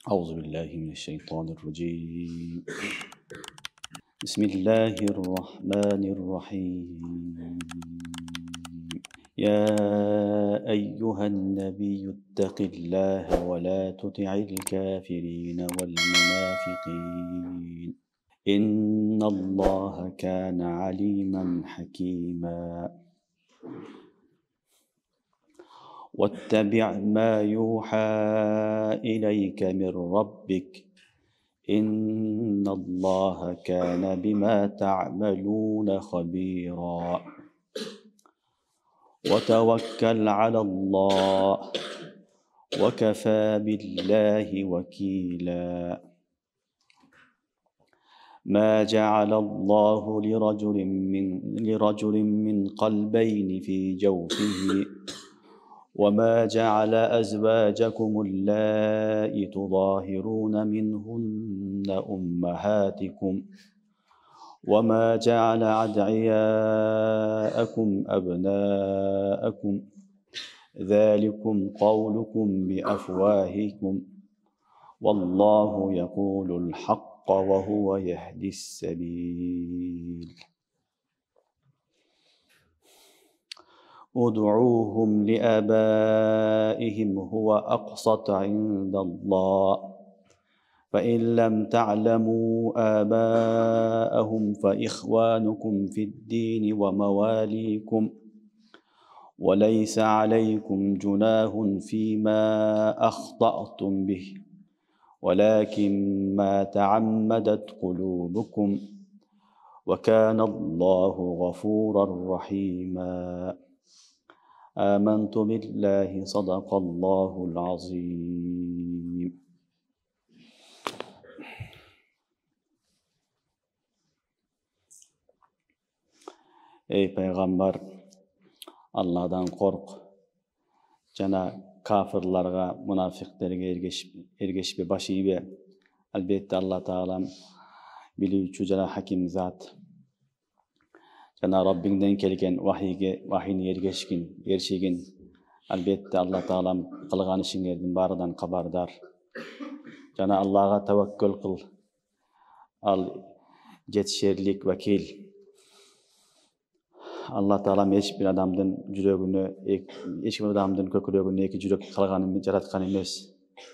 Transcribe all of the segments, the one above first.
أعوذ بالله من الشيطان الرجيم. بسم الله الرحمن الرحيم. يا أيها النبي اتق الله ولا تطع الكافرين والمنافقين إن الله كان عليما حكيما. واتبع ما يوحى إليك من ربك إن الله كان بما تعملون خبيرا. وتوكل على الله وكفى بالله وكيلا. ما جعل الله لرجل من قلبين في جوفه وما جعل أزواجكم اللائي تظاهرون منهن أمهاتكم وما جعل أدعياءكم أبناءكم ذلكم قولكم بأفواهكم والله يقول الحق وهو يهدي السبيل. ادعوهم لآبائهم هو أقسط عند الله فإن لم تعلموا آباءهم فإخوانكم في الدين ومواليكم وليس عليكم جناح فيما أخطأتم به ولكن ما تعمدت قلوبكم وكان الله غفورا رحيما. آمنت بالله صدق الله العظيم. Ey Peygamber, Allah'dan kork. Jana kafirlarga, münafıklarga ergeşip başıybe. Elbette Allah Teala bilүүчү jana hakim zat. Jana Rabbinden kelgen wahiyni erişigin. Elbette Allah Teala kılgan işingerdin barıdan kabardar. Jana Allah'a tevekkül kıl. Al jetişerlik vakil. Allah Teala hiçbir adamdın kökürögüne eki jürek kılganын jaratkan emes.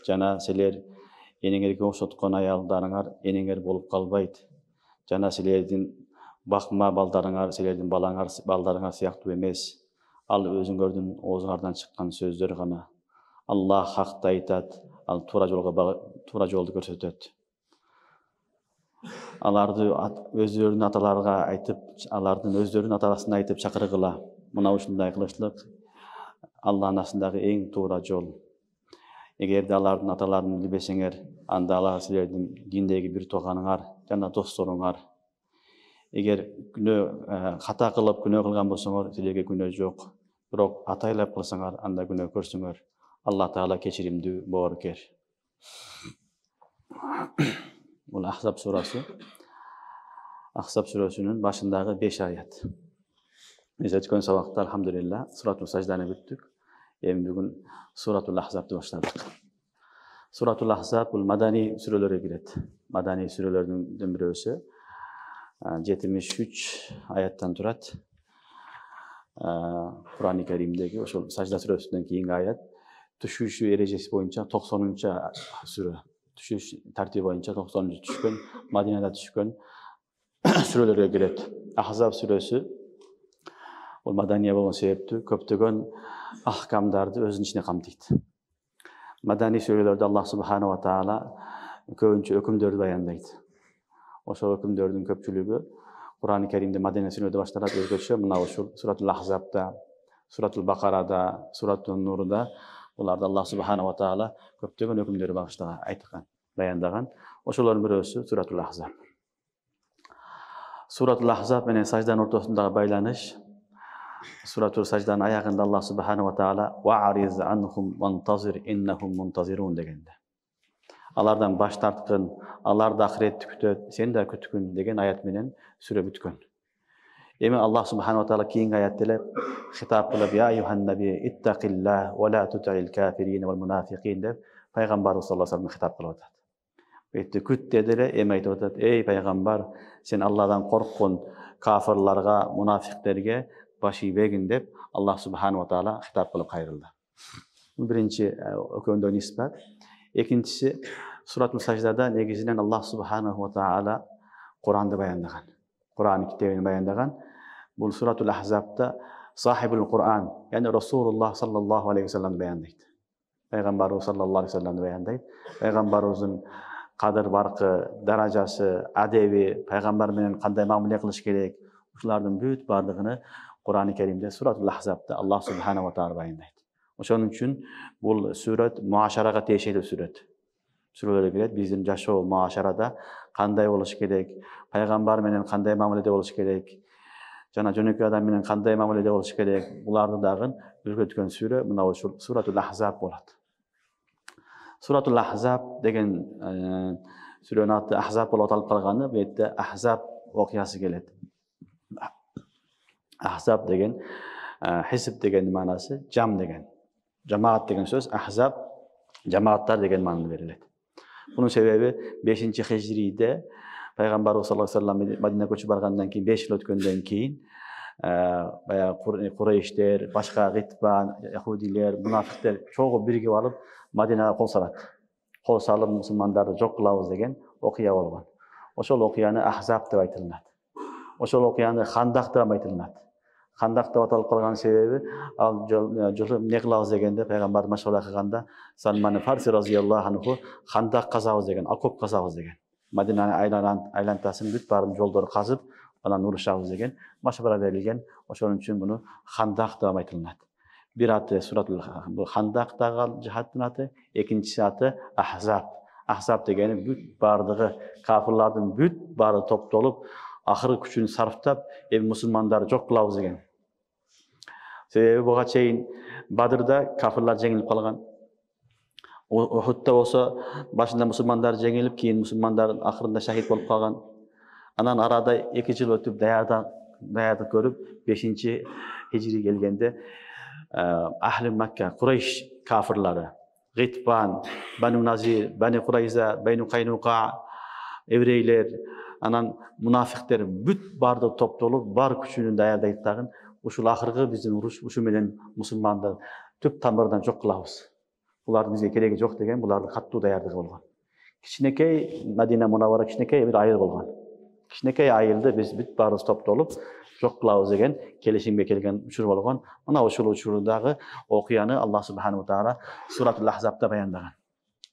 Jana seler enеңерге окшоткон аялдарыңар энеңер болуп калбайт. Жана силердин бакма балдарыңар силердин балдарыңар сыяктуу эмес. Ал өзүңөрдүн оозуңардан чыккан сөздөр гана. Аллах хакты айтат, ал туура жолду көрсөтөт. Аларды өздөрүнүн аталарга айтып, алардын өздөрүнүн атасына айтып чакыргыла. Мына ушундай кылышлык Аллахтын астындагы эң туура жол. Эгерде алардын аталарын билбесеңер, анда алар силердин диндеги бир тууганыңар жана досторуңар. Эгер хата кылып күнөө кылган болсоңор, силерге күнөө жок. Бирок атайлап кылсаңар, анда күнөө көрсөңөр. Аллах Таала кечиримдүү, боорукер. Бул Ахзаб сурасы. Ахзаб сүрөсүнүн башындагы 5 аят. Биз өткөн сабакта алхамдулилла суратул сажданы бүттүк. Эми бүгүн суратул Ахзабты баштадык. Суратул Ахзаб бул мадани сүрөлөргө кирет. Мадани сүрөлөрдүн бирөөсү 73 аяттан турат. Кур'ан-ы Каримдеги ошол сажда сүрөсүнөн кийинки аят түшүүчү эрежеси боюнча 90-сүрө. Түшүш тартиби боюнча 90 түшкөн, Мадинада түшкөн сүрөлөргө кирет. Ахзаб сүрөсү бул мадания болгон себептүү көптөгөн ахкамдарды өзүнүн ичине камтыйт. Madani сүрөлөрдө Аллах субханаху ва таала көбүнчө өкүмдөрдү баяндайт. Ошол өкүмдөрдүн көпчүлүгү Кур'ан-ы Каримде Мадани сүрөдө башталат, өзгөчө мына ушул Суратул Ахзабда, Суратул Бакарада, Суратул Нурда буларда Аллах субханаху ва таала көптөгөн өкүмдөрдү багыштаган, айткан, баяндаган. Ошолордун бирөөсү Суратул Ахзаб. Суратул Ахзаб менен сажданын ортосундагы байланыш Суратул Сажданын аягында Аллах субханаху ва таала «Ва'риз анхум вантазир иннахум мунтазирун» дегенде. Алардан баш тарткын, алар да ахиретти күтөт, сен да күткүн деген аят менен сүрө бүткөн. Эми Аллах субханаху ва таала кийинки аятта эле хитап кылып «Я айюхан наби иттакилла ва ла тут'ил кафирин вал мунафикин» деп Пайғамбарыбыз саллаллаху алейхи вассалам хитап кылып атат. Бетте күт деди эле, эми айтып атат: "Эй пайгамбар, сен Алладан корккун кафирларга, мунафиктерге баш ийбегин" деп Аллах субханаху ва таала хитап кылып кайрылды. Бул биринчи өкөндөн исбат. Экинчиси Суратул Саждада негизинен Аллах субханаху ва таала Куранды баяндаган. Куран китебин баяндаган. Бул Суратул Ахзабта Сахибул Куран, яни Расулуллах саллаллаху алейхи ва саллам баяндайт. Пайгамбарыбыз саллаллаху алейхи ва салламды баяндайт. Пайгамбарыбыздын кадыр баркы, даражасы, адеби, пайгамбар менен кандай мамиле кылыш керек, ушулардын бүт бардыгыны Куран-ы Керимде Суратул Ахзабта Аллах субханаху ва таала баяндайт. Ошон үчүн бул сүрөт муашарага тиешелүү сүрөт. Сүрөлөр кирет, биздин жашоо муашарада кандай болуш керек, пайгамбар менен кандай мамиледе болуш керек, жана жөнөкөй адам менен кандай мамиледе болуш керек, буларды дагы өзгөрткөн сүрө мына ушул Суратул Ахзаб болот. Суратул Ахзаб деген сүрөнүн аты Ахзаб болуп аталып калганы, бу жерде Ахзаб окуясы келет. Ахзаб деген хисб деген маанасы жам деген. Жамаат деген сөз, Ахзаб жамааттар деген маананы берилет. Bunun sebebi 5. Hicri'de Peygamberimiz sallallahu aleyhi ve sellem Madine koçup bargandan keyin 5 yıl ötkenden keyin bayağı Kureyşler, başka Gitban, Yahudiler, münafıklar çoğu birigip alıp Madine'ye kol salat. Kol salıp Müslümanları çok kılavuz degen okuya olgan. Oşol okuyany Ahzab dep aytılат. Oşol okuyany Handak dep aytılат. Handak dep atalып kalgan sebebi al jolu ne kılavuz degende Peygamber maşgula kılganda Salman Farsi radhiyallahu anhu Handak kazabız degen, akop kazabız degen. Madine'nin aylantasını büt barın joldoru kazıp anan uruşabız degen maşgula berilgen. Oşonun üçün bunu Handak dep aytılат. Bir atı Suratul Handak dagı cihattın atı, ikincisi atı Ahzab. Ahzab degeni büt bardığı kafirlardan büt barı toptolup ahırı küçüğünü sarıftap Müslümanları çok kılavuz degen. Sebebi buga çeyin Badır'da kafirlar jengilip kalgan. Uhud'da olsa başında Müslümanlar jengilip keyin Müslümanların ahırında şahit bolup kalgan. Anan arada 2 yıl ötüp dayadık görüp 5. Hicri gelgende Ahl-i Mekke, Kureyş kafirleri, Gitban, Banu Nazir, Bani Kurayza, Banu Kaynuka, Evreyler, anan münafıklar büt barda toptolup bar küçüğünü dayardayıttagın. Uşul ahırgı bizim uruş, uşu menen Müslümanlar tüp tamırdan çok kılavuz. Bular bizge keregi жоқ деген, bulardı kattуу dayardığı bolgan. Kişinekey Madina Munawwara kişinekey bir ayıl bolgan. Kişinekey ayıldı biz büt barız toptolup çok kılavuz degen kelişimge kelgen uçur bolgan. Mına uşul uçurudagı okuyanı Allah subhanahu wa taala Suratul Ahzab'da bayandagan.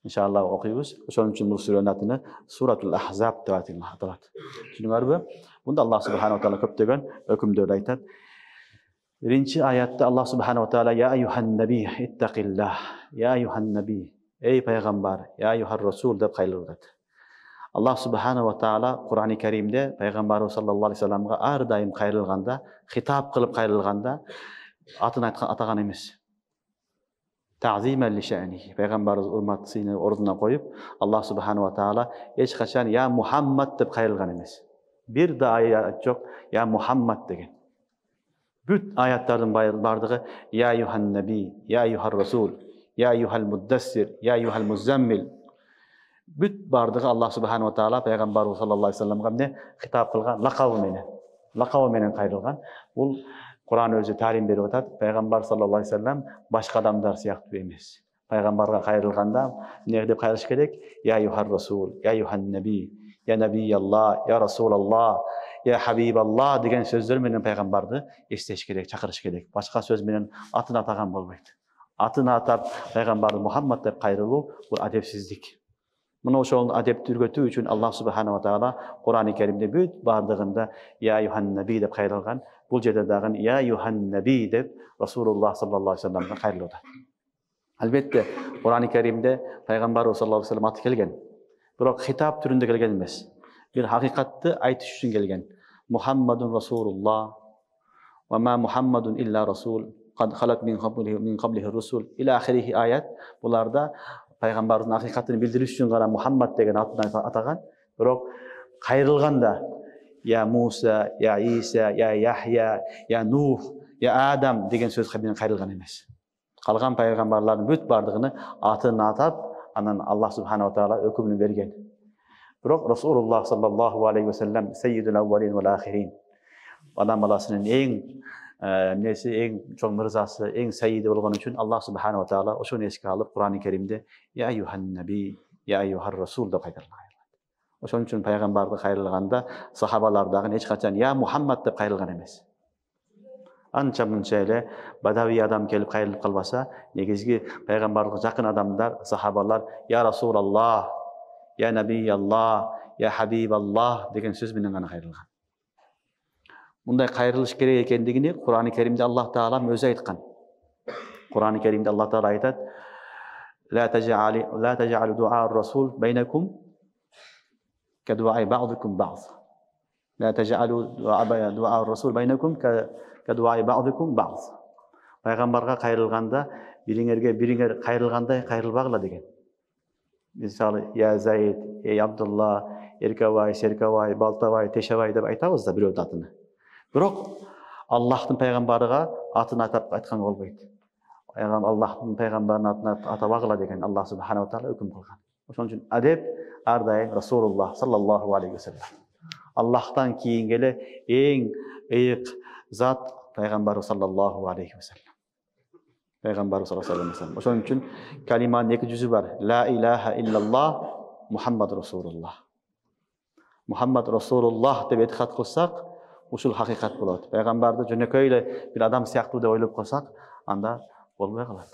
İnşallah okuyubuz. Ошон үчүн бул сүрөнүн атыны Suratul Ahzab деп аталат. Түшүнүңөрбү? Бунда Allah subhanahu wa taala көптөгөн өкүмдөрдү айтат. Birinci ayette Allah subhanahu wa taala ya eyyuhan nabi ittaqillah. Ya eyyuhan nabi. Ey peygamber, ya eyyuhar rasul dep kayırıldı. Allah subhanahu wa taala Kur'an-ı Kerim'de Peygamberimiz sallallahu aleyhi ve sellem'e ar daim kayırılganda, hitap kılıp kayırılganda atını atagan emes. Ta'zimen li şa'nihi. Peygamberimiz hurmatını orduna koyup Allah subhanahu wa taala hiç kaçan ya Muhammed dep kayırılgan emes. Bir de ayet yok ya Muhammed degen. Büt ayetlerden bardığı ya eyyuhan nabi, ya eyyuhar rasul, ya eyyuhal muddessir, ya eyyuhal muzammil. Büt bardığı Allah subhanahu wa taala Peygamberimiz sallallahu aleyhi ve sellem'e ne hitap kılgan laqabı menen kayırılgan. Bul Kur'an özü talim berip atat. Peygamber sallallahu aleyhi ve sellem başka adamlar siyahtı emes. Peygamberge kayırılganda ne dep kayırış gerek? Ya eyyuhar rasul, ya eyyuhan nabi, ya nabiyallah, ya rasulallah, ya habiballah degen sözler menen peygamberdi esteş gerek, çakırış gerek. Başka söz menen atını atagan bolbaydı. Atını atap peygamberdi Muhammed dep kayırılуу bu adepsizlik. Muna ошол adepti ürgötүү üçün Allah subhanahu wa taala Kur'an-ı Kerim'de büt bardığında ya eyyuhan nabi dep kayırılgan. Bul jerde dagı ya eyyuhan nabi dep Rasulullah sallallahu aleyhi ve sellem'e kayırıldı. Albatta Kur'an-ı Kerim'de Peygamber sallallahu aleyhi ve sellem atı kelgen. Biroq hitap türünde kelgen emas. Bir hakikatni aytish üçün kelgen. Muhammedun Rasulullah ve ma Muhammedun illa Rasul qad khalat min qablihi rusul ila ahirihi ayet. Bularda Peygamberin hakikatini bildiriş üçün gara Muhammed degen atını atagan. Biroq kayırılganda ya Musa, ya İsa, ya Yahya, ya Nuh, ya Adam degen söz bilen kayırılgan emas. Kalgan peygamberlerin büt bardığını atını atap Анан Аллах субханала таала өкүмүн берген. Бирок Расулуллах саллаллаху алейхи ва саллям сеййидул аввалин вал ахирин. Адам баласынын эң чоң мырзасы, эң сайиди болгон үчүн Аллах субханала таала ошону эске алып Кур'ан-ы Керимде я айюхан наби, я айюхар расул деп кайрылган. Ошон үчүн пайгамбарды кайрылганда сахабалар дагы эч качан я Мухаммад деп кайрылган эмес. Анча мынча эле бадави адам келип кайрылып калбаса, негизги пайгамбарга жакын адамдар, сахабалар я Расулаллах, я Набияллах, я Хабибаллах деген сөз менен гана кайрылган. Мындай кайрылыш керек экендигини Кур'ан-ы Керимде Аллах Таала өзү айткан. Кур'ан-ы Керимде Аллах Таала айтат: "Ла таж'алу ду'a расул байнакум каду'a бa'дукум бa'д." Ла таж'алу ду'a расул байнакум каду'a бa'дукум бa'д. Пайгамбарга кайрылганда бириңер кайрылгандай кайрылбагыла деген. Мисалы, я Заид, ey Абдулла, Эркабай, Серкабай, Балтабай, Тешабай деп айтабыз да бирөө атын. Бирок Аллахтын пайгамбарыга атын атап айтканга болбойт. Аллахтын пайгамбарынын атын атабагыла деген Аллах субханала таала өкүм кылган. Ошон үчүн адеп ар дайым Расулуллах саллаллаху алейхи ва саллям. Аллахтан кийинки эле эң ыйык зат пайгамбар саллаллаху алейхи ва саллям. Пайгамбар саллаллаху алейхи ва саллям. Ошон үчүн калиманын эки жүзү бар. Ла илаха иллаллах Мухаммад Расулуллах. Мухаммад Расулуллах деп этикад кылсак, ушул хакыйкат болот. Пайгамбарды жөнөкөй эле бир адам сыяктуу деп ойлоп калсак, анда болбой калат.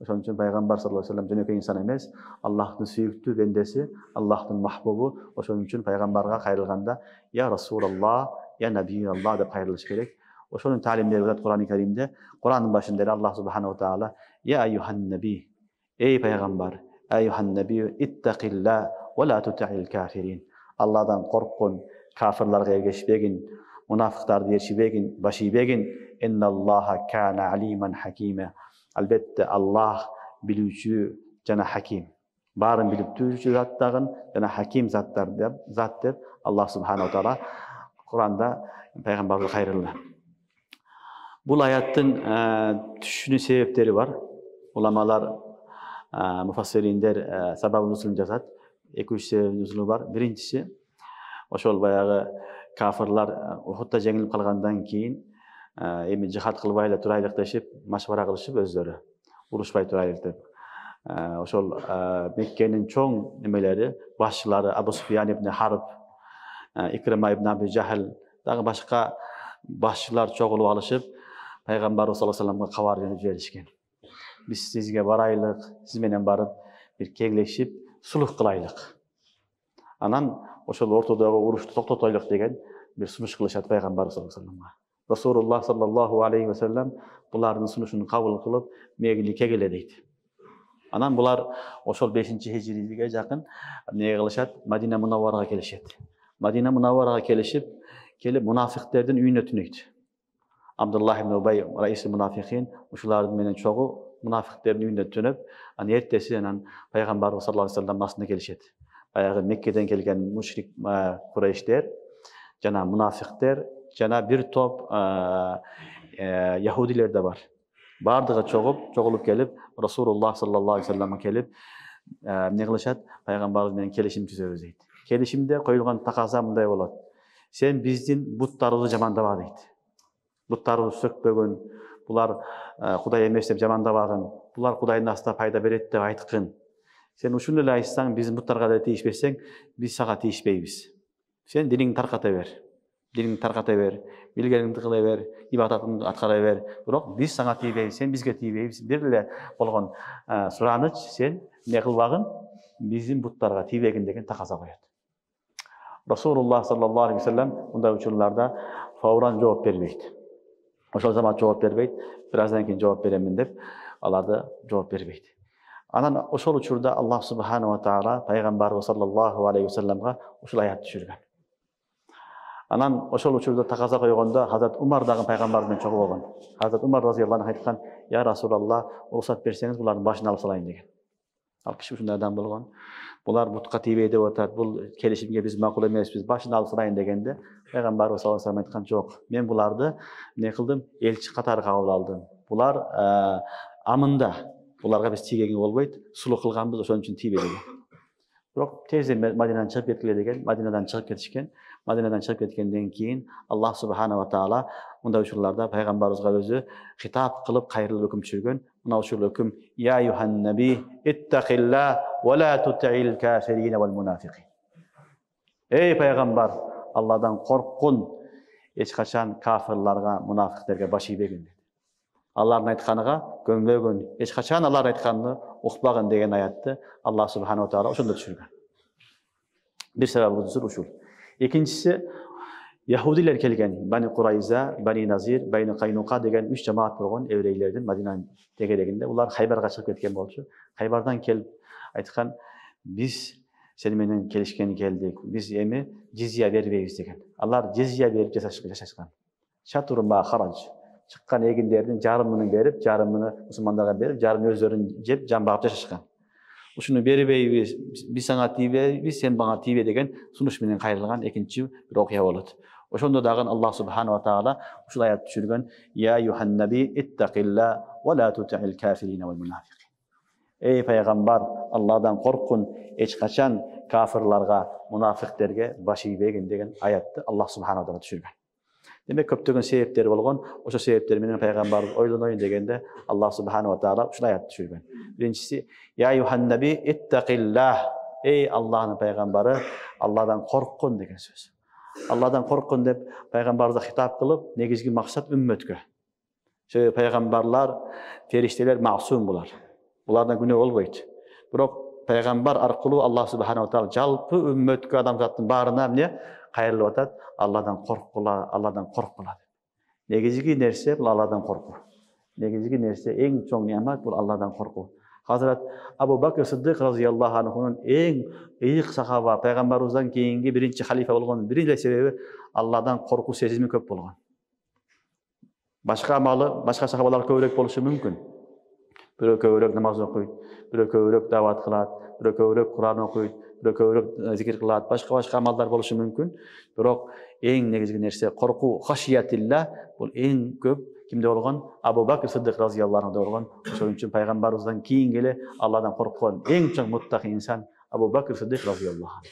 Ошон үчүн пайгамбар саллаллаху алейхи ва саллям жөнөкөй инсан эмес, Аллахтын сүйүктүү бендеси, Аллахтын махбубу. Ошон үчүн пайгамбарга кайрылганда я Расулаллах, я Набияллах деп кайрылыш керек. Ошонун таалимдери бар Кур'ан-ы Керимде. Кур'андын башында Аллах субханала таала я айюхан наби, эй пайгамбар, айюхан наби иттакилла ва ла тутa'ил кафирин. Алладан корккун, кафирларга эргешпегин, мунафыктарды ершибегин, башибегин. Инналлаха кана алиман хакима. Албетте Аллах билүүчү жана хаким. Баарын билип турчу зат дагы жана хаким зат деп Аллах субханала таала Кур'анда пайгамбарга кайрылды. Бул аяттын түшүнүү себептери бар. Уламалар, муфассириндер сабаб нузулун жазат. 2-3 себеп нузулу бар. Биринчиси ошол баягы кафирлар Ухудда жеңилип калгандан кийин эми жихад кылбай эле турайлык дешип, машвара кылышып өздөрү урушпай турайлык деп. Ошол Меккенин чоң немелери, башчылары Абу Суфиян ибн Харб, Икрима ибн Аби Жахл дагы башка башчылар чогулуп алышып, пайгамбар саллаллаху алейхи ва салламга кабар жиберишкен. Биз сизге барайлык, сиз менен барып бир кеңешип, сулух кылайлык. Анан ошол ортодогу урушту токтотойлук деген бир сунуш кылышат пайгамбар саллаллаху алейхи ва салламга. Расулуллах саллаллаху алейхи ва саллям булардын сунушун кабыл кылып, мегиликке келе дейт. Анан булар ошол 5-хижриге жакын эмне кылышат? Мадина Мунавварага келишет. Мадина Мунавварага келип мунафиктердин үйүнө түнөйт. Абдуллах ибн Убай, раис мунафикин, ушулардын менен чогуу мунафиктердин үйүнө түнөп, анан эртеси анан пайгамбар саллаллаху алейхи ва саллям басына келишет. Баягы Меккеден келген мушрик Курайштер жана мунафиктер жана бир топ яһудилер да бар. Бардыгы чогулуп келип, Расулуллах саллаллаху алейхи ва салламга келип, эмне кылышат? Пайгамбар менен келишим түзөбүз дейт. Келишимде коюлган таказа мындай болот. Сен биздин буттарыбызды жамандаба дейт. Буттарыбызды сөкпөгөн, булар Кудай эмес деп жамандабагын, булар Кудайдын астында пайда берет деп айткын. Сен ушуну эле айтсаң, биздин буттарга да тийишпесең, биз сага тийишпейбиз. Сен динingni тарката бер, билгениңди кыла бер, ибадатыңды аткара бер. Бирок биз сага тийбейбиз, сен бизге тийбейбиз. Бир эле болгон сураныч, сен эмне кылбагын, биздин буттарга тийбегин деген таказа коет. Расулуллах саллаллаху алейхи ва саллям мындай учурларда фауран жооп бербейт. Ошол замат жооп бербейт, бир аздан кийин жооп беремин деп, аларды жооп бербейт. Анан ошол учурда Аллах субханала таала пайгамбар саллаллаху алейхи ва салламга ушул аят түшүргөн. Анан ошол учурда таказа койгондо Хазрат Умар дагы пайгамбар менен чогуу болгон. Хазрат Умар разыйаллаху анху айткан: "Я Расулаллах, уруксат берсеңиз булардын башын алып салайын" деген. Ал киши ушундай адам болгон. Булар бутка тийбей деп атат, бул келишимге биз макул эмеспиз, башын алып салайын дегенде пайгамбар саллаллаху алейхи ва саллям айткан: "Жок, мен буларды эмне кылдым? Элчи катары кабыл алдым. Булар амында, Bularga biz tiygenge bolboyt. Sulu kılganbız, oşon üçin tiybedi. Biroq tezden Madinadan çıkıp ketkiler degen, Madinadan çıkıp ketişken, Madinadan çıkıp ketkenden keyin Allah subhanahu wa taala munda uçurlarda peygamberimizge özü hitap kılıp kayırlı hüküm çürgön. Muna uçurlu hüküm ya yuhan nabi ittaqillah ve la tuti'il kafirin vel munafiqin. Ey peygamber, Allah'dan korkun. Hiç kaçan kafirlarga, münafıklarga baş iýbegin dedi. Allah'ın aytkanıga gömlegin. Hiç kaçan Allah'ın aytkanyny ukbagyn degen ayatty Allah subhanahu wa taala oşonda düşürgen. Bir sebep budur uşul. İkincisi Yahudiler kelgen, Bani Qurayza, Bani Nazir, Bani Qaynuqa degen 3 cemaat bolgon evreylerden Madinaň tegereginde. Ular Haybarga çykyp ketken bolçu. Haybardan kelip aytkan, biz seni menen kelişken geldik. Biz emi cizye berbeýiz degen. Allar cizye berip yaşaşkan. Şaturma harac. Çıkkan eginlerden jarymyny berip, jarymyny musulmanlarga berip, jarymyny özlerini jep, jan bagıp yaşaşkan. Uşunu berbeýiz, biz saňa tiýbeýiz, sen baňa tiýbe degen sunuş menen gaýrylgan ikinci bir okya bolat. Oşonda dagın Allah subhanahu wa taala uşul ayat düşürgen, ya yuhan nabi ittaqillah ve la tuti'il kafirin vel munafiqin. Ey peygamber, Allah'dan korkun, hiç kaçan kafirlarga, münafıklarga baş iýbegin degen ayatty Allah subhanahu wa taala düşürgen. Demek köptögen sebepleri bolgon, oşo sebepler menen peygamber oýlanoýun degende Allah subhanahu wa taala uşul ayat düşürgen. Birincisi ya yuhan nabi ittaqillah. Ey Allah'ın peygamberi, Allah'dan korkun degen söz. Allah'dan korkun dep peygamberimize hitap kılıp negizgi maksat ümmetke. Şöyle peygamberler, ferişteler masum bular. Bulardan günah bolboýt. Biroq peygamber arkaly Allah subhanahu wa taala jalpy ümmetke adamzatyň baryna ne gaýrlyp atat? Allah'dan korkula, Allah'dan korkula. Negizgi nerse bu Allah'dan korku. Negizgi nerse en çoň nimet bu Allah'dan korku. Hazrat Abu Bakr Siddiq radıyallahu anhu'nun en iyik sahaba, peygamberimizden keyingi birinci halife bolgon birinci sebebi Allah'dan korku sezimi köp bolgon. Başka amalı, başka sahabalar köwrek boluşu mümkün. Biri köwrek namaz okuyt, biri köwrek dawat kılat, biri köwrek Kur'an okuyt, biri köwrek zikir kılat, başka amallar boluşu mümkün. Biroq en negizgi nerse korku, haşiyatillah bul en köp kimde bolgon? Abu Bakr Siddiq radıyallahu anhu bolgon. Şonuň üçin peygamberimizden keyingile Allah'dan korkgan en çoň muttaqy insan Abu Bakr Siddiq radıyallahu anh.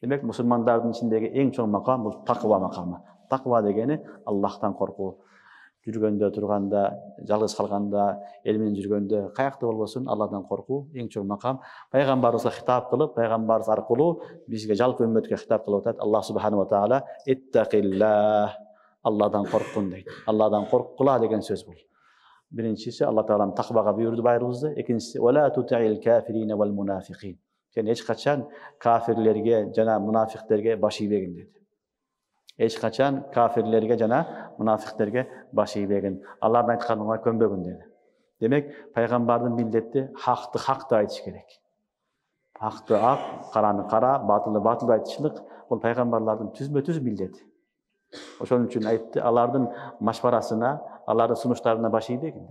Demek musulmanlardyň içindegi en çoň makam bu takwa makamy. Takwa degeni Allah'tan korku. Jürgende, turganda, jalgız kalganda, el menen jürgende, kayakta bolbosun Allah'dan korku en çoň makam. Peygamberimizge hitap kılıp, peygamberimiz arkaly bizge jalpy ümmetke hitap kılıp atat. Allah subhanahu wa taala ittaqillah. Allah'dan korkun deydi. Allah'dan korkula degen söz bu. Birincisi Allah Teala'nın takvaga buyurdu bayrımızda. İkincisi ve la tuti'il kafirin vel munafiqin. Yani hiç kaçan kafirlerge, jana münafıklarga baş iýbegin dedi. Hiç kaçan kafirlerge, jana münafıklarga baş iýbegin. Allah'ın aytkanyna könbegin dedi. Demek peygamberden milletdi hakty hakda aytiş gerek. Hakty ak, karany kara, batyldy batylda aytışlyk bu peygamberlerden tüzme-tüz milleti. Oşon üçin aýtdy, alardyň maşwarasyna, alardyň sunuşlaryna baş iýbegin.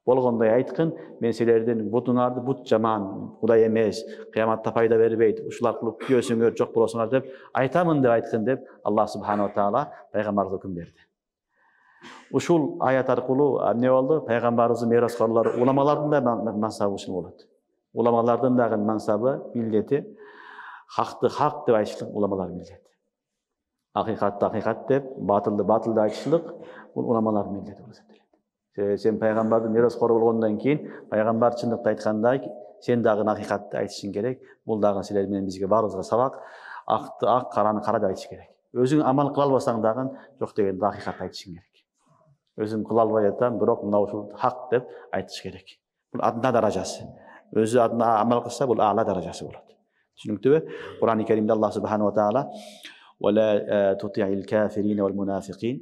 Bolgonday aýtkyn, men silerden butuňardy but jaman, Hudaý emes, kıyamatda paýda berbeýdi. Uşular kılıp göýsüňer, jok bolasyňar dep aýtamyn dep aýtkyn dep Allah subhanahu wa taala peygamberimize hüküm berdi. Uşul ayat arkaly ne boldy? Peygamberimiziň miraskarlary ulamalardyň da mansaby uşul bolady. Ulamalardyň da mansaby milleti hakty hak dep aýtışlyk ulamalar milleti. Hakikatda hakikat dep, batıldı batılda aytışlyk bu ulamalar milleti bolsa kerak. Sen peygamberden miraskor bolgondan keyin peygamber çynykda aytkanda sen dagы hakikatty aytyşyň gerek. Bul dagы siler menen bizge barybызга sabak. Akty ak, karany kara dep aytyş gerek. Özüň amal kıla albasaň dagы jok degende hakikat aytyşyň gerek. Özüm kıla alбай atam, biroq muna uşul hak dep aytyş gerek. Bu adna darajasy. Özü adna amal kılsa bu a'la darajasy bolat. Düşünüktübe? Kur'an-ı Kerimde Allah subhanahu wa taala وَلَا تُطِعِ الْكَافِرِينَ وَالْمُنَافِقِينَ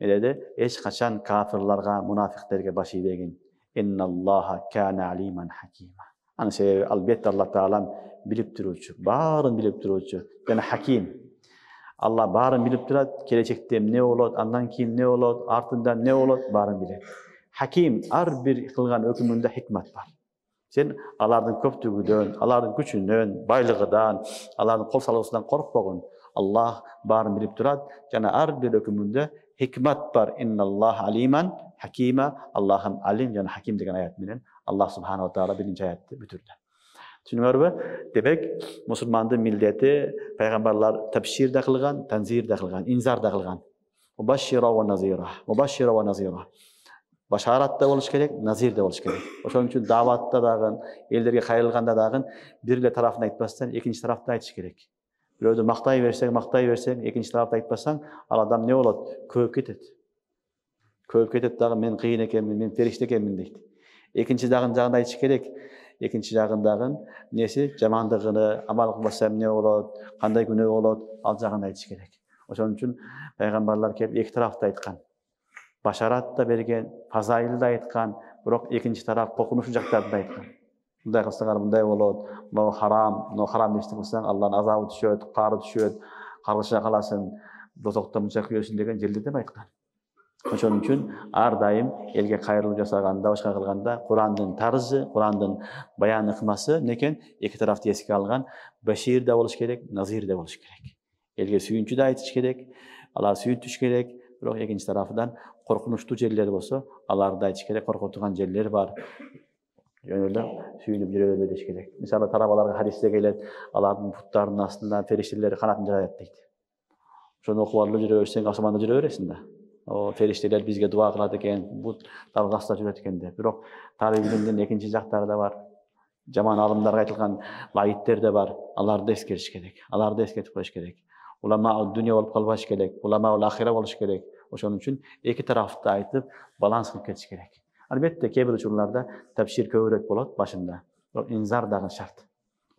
Melede eş kaçan kafirlarga, münafıklarga baş iýbegin. İnna Allaha kana aliman hakima. Ana sebebi albatta Allah Taala bilip duruvçu, barın bilip duruvçu. Yani hakim. Allah barın bilip durat, gelecekde ne bolot, andan keyin ne bolot, artyndan ne bolot, barın bilet. Hakim, har bir kılgan hökümünde hikmet var. Sen alardyň köpdügüden, alardyň güçünden, baylygydan, alardyň kol salgysyndan korkpagyn. Allah barın bilip durat, jana har bir hökümünde hikmat var. İnnallah aliman hakima. Allah'ım alim yani hakim degan ayat menen Allah subhanahu wa taala birinci ayatты bütürdi. Düşünüyorlar demek Müslümanın milleti peygamberler tebşir de kılgan, tenzir de kılgan, inzar da kılgan. Mubaşşira ve nazira. Mubaşşira ve nazira. Başarat da boluş gerek, nazir de boluş gerek. Oşon üçin davatda dagın, ellerge kayrılganda dagın birle tarafına aytpastan ikinci tarafta aytış gerek. Biröwdü makтай verseň, ikinci tarafta aytpasaň, al adam ne bolat? Köp ketet. Köp ketet dagı men kıyın ekenmin, men ferişte ekenmin deydi. İkinci dagın jagynda aytış gerek. İkinci jagındagın nesi? Jamandygyny, amal kılmasam ne bolat? Kanday günö bolat? Al jagynda aytış gerek. Oşon üçin peygamberler kep iki tarafta aytkan. Başarat da bergen, fazail da aytkan, birok ikinci taraf kokunuşu jaktарды da aytkan. Bunday kılsaňar bunday bolat, no haram deşdi kılsaň Allah'ın azabı düşöt, qary düşöt, qargışa kalasın, dozokta munça kuyösün degen jelde de aytkan. Oşon üçin ar daim elge kayrılık jasaganda, başka kılganda Kur'andın tarzı, Kur'andın bayan kılması neken iki tarafta eske algan beşir de boluş gerek, nazir de boluş gerek. Elge süýünçü de aytış gerek, alar süýüntüş gerek, birok ikinci tarafından korkunçlu jerler bolsa, alar da aytış gerek, korkutugan jerler bar. Öyle süýünüp jöre berиш gerek. Misal tarabalarga hadisde gelet, alardın putlarının astında ferişteleri kanatınca ayat deydi. Şonu okup alıp jöre berseň asmanda jöre beresin da. O ferişteler bizge dua kılat eken, bu dalgasda jüret ekende. Birok tarihimden ikinci jaktary da var. Jaman alımlarga aytylgan laýitler de var. Alарды eskeriş gerek. Alарды esketip koyuş gerek. Ulama dünya bolup kalbaş gerek. Ulama ahire boluş gerek. Oşon üçin iki tarafta aytıp balans kılıp ketiş gerek. Albatta kebir uçurlarda tebşir köwrek bolat başında. İnzar da şart.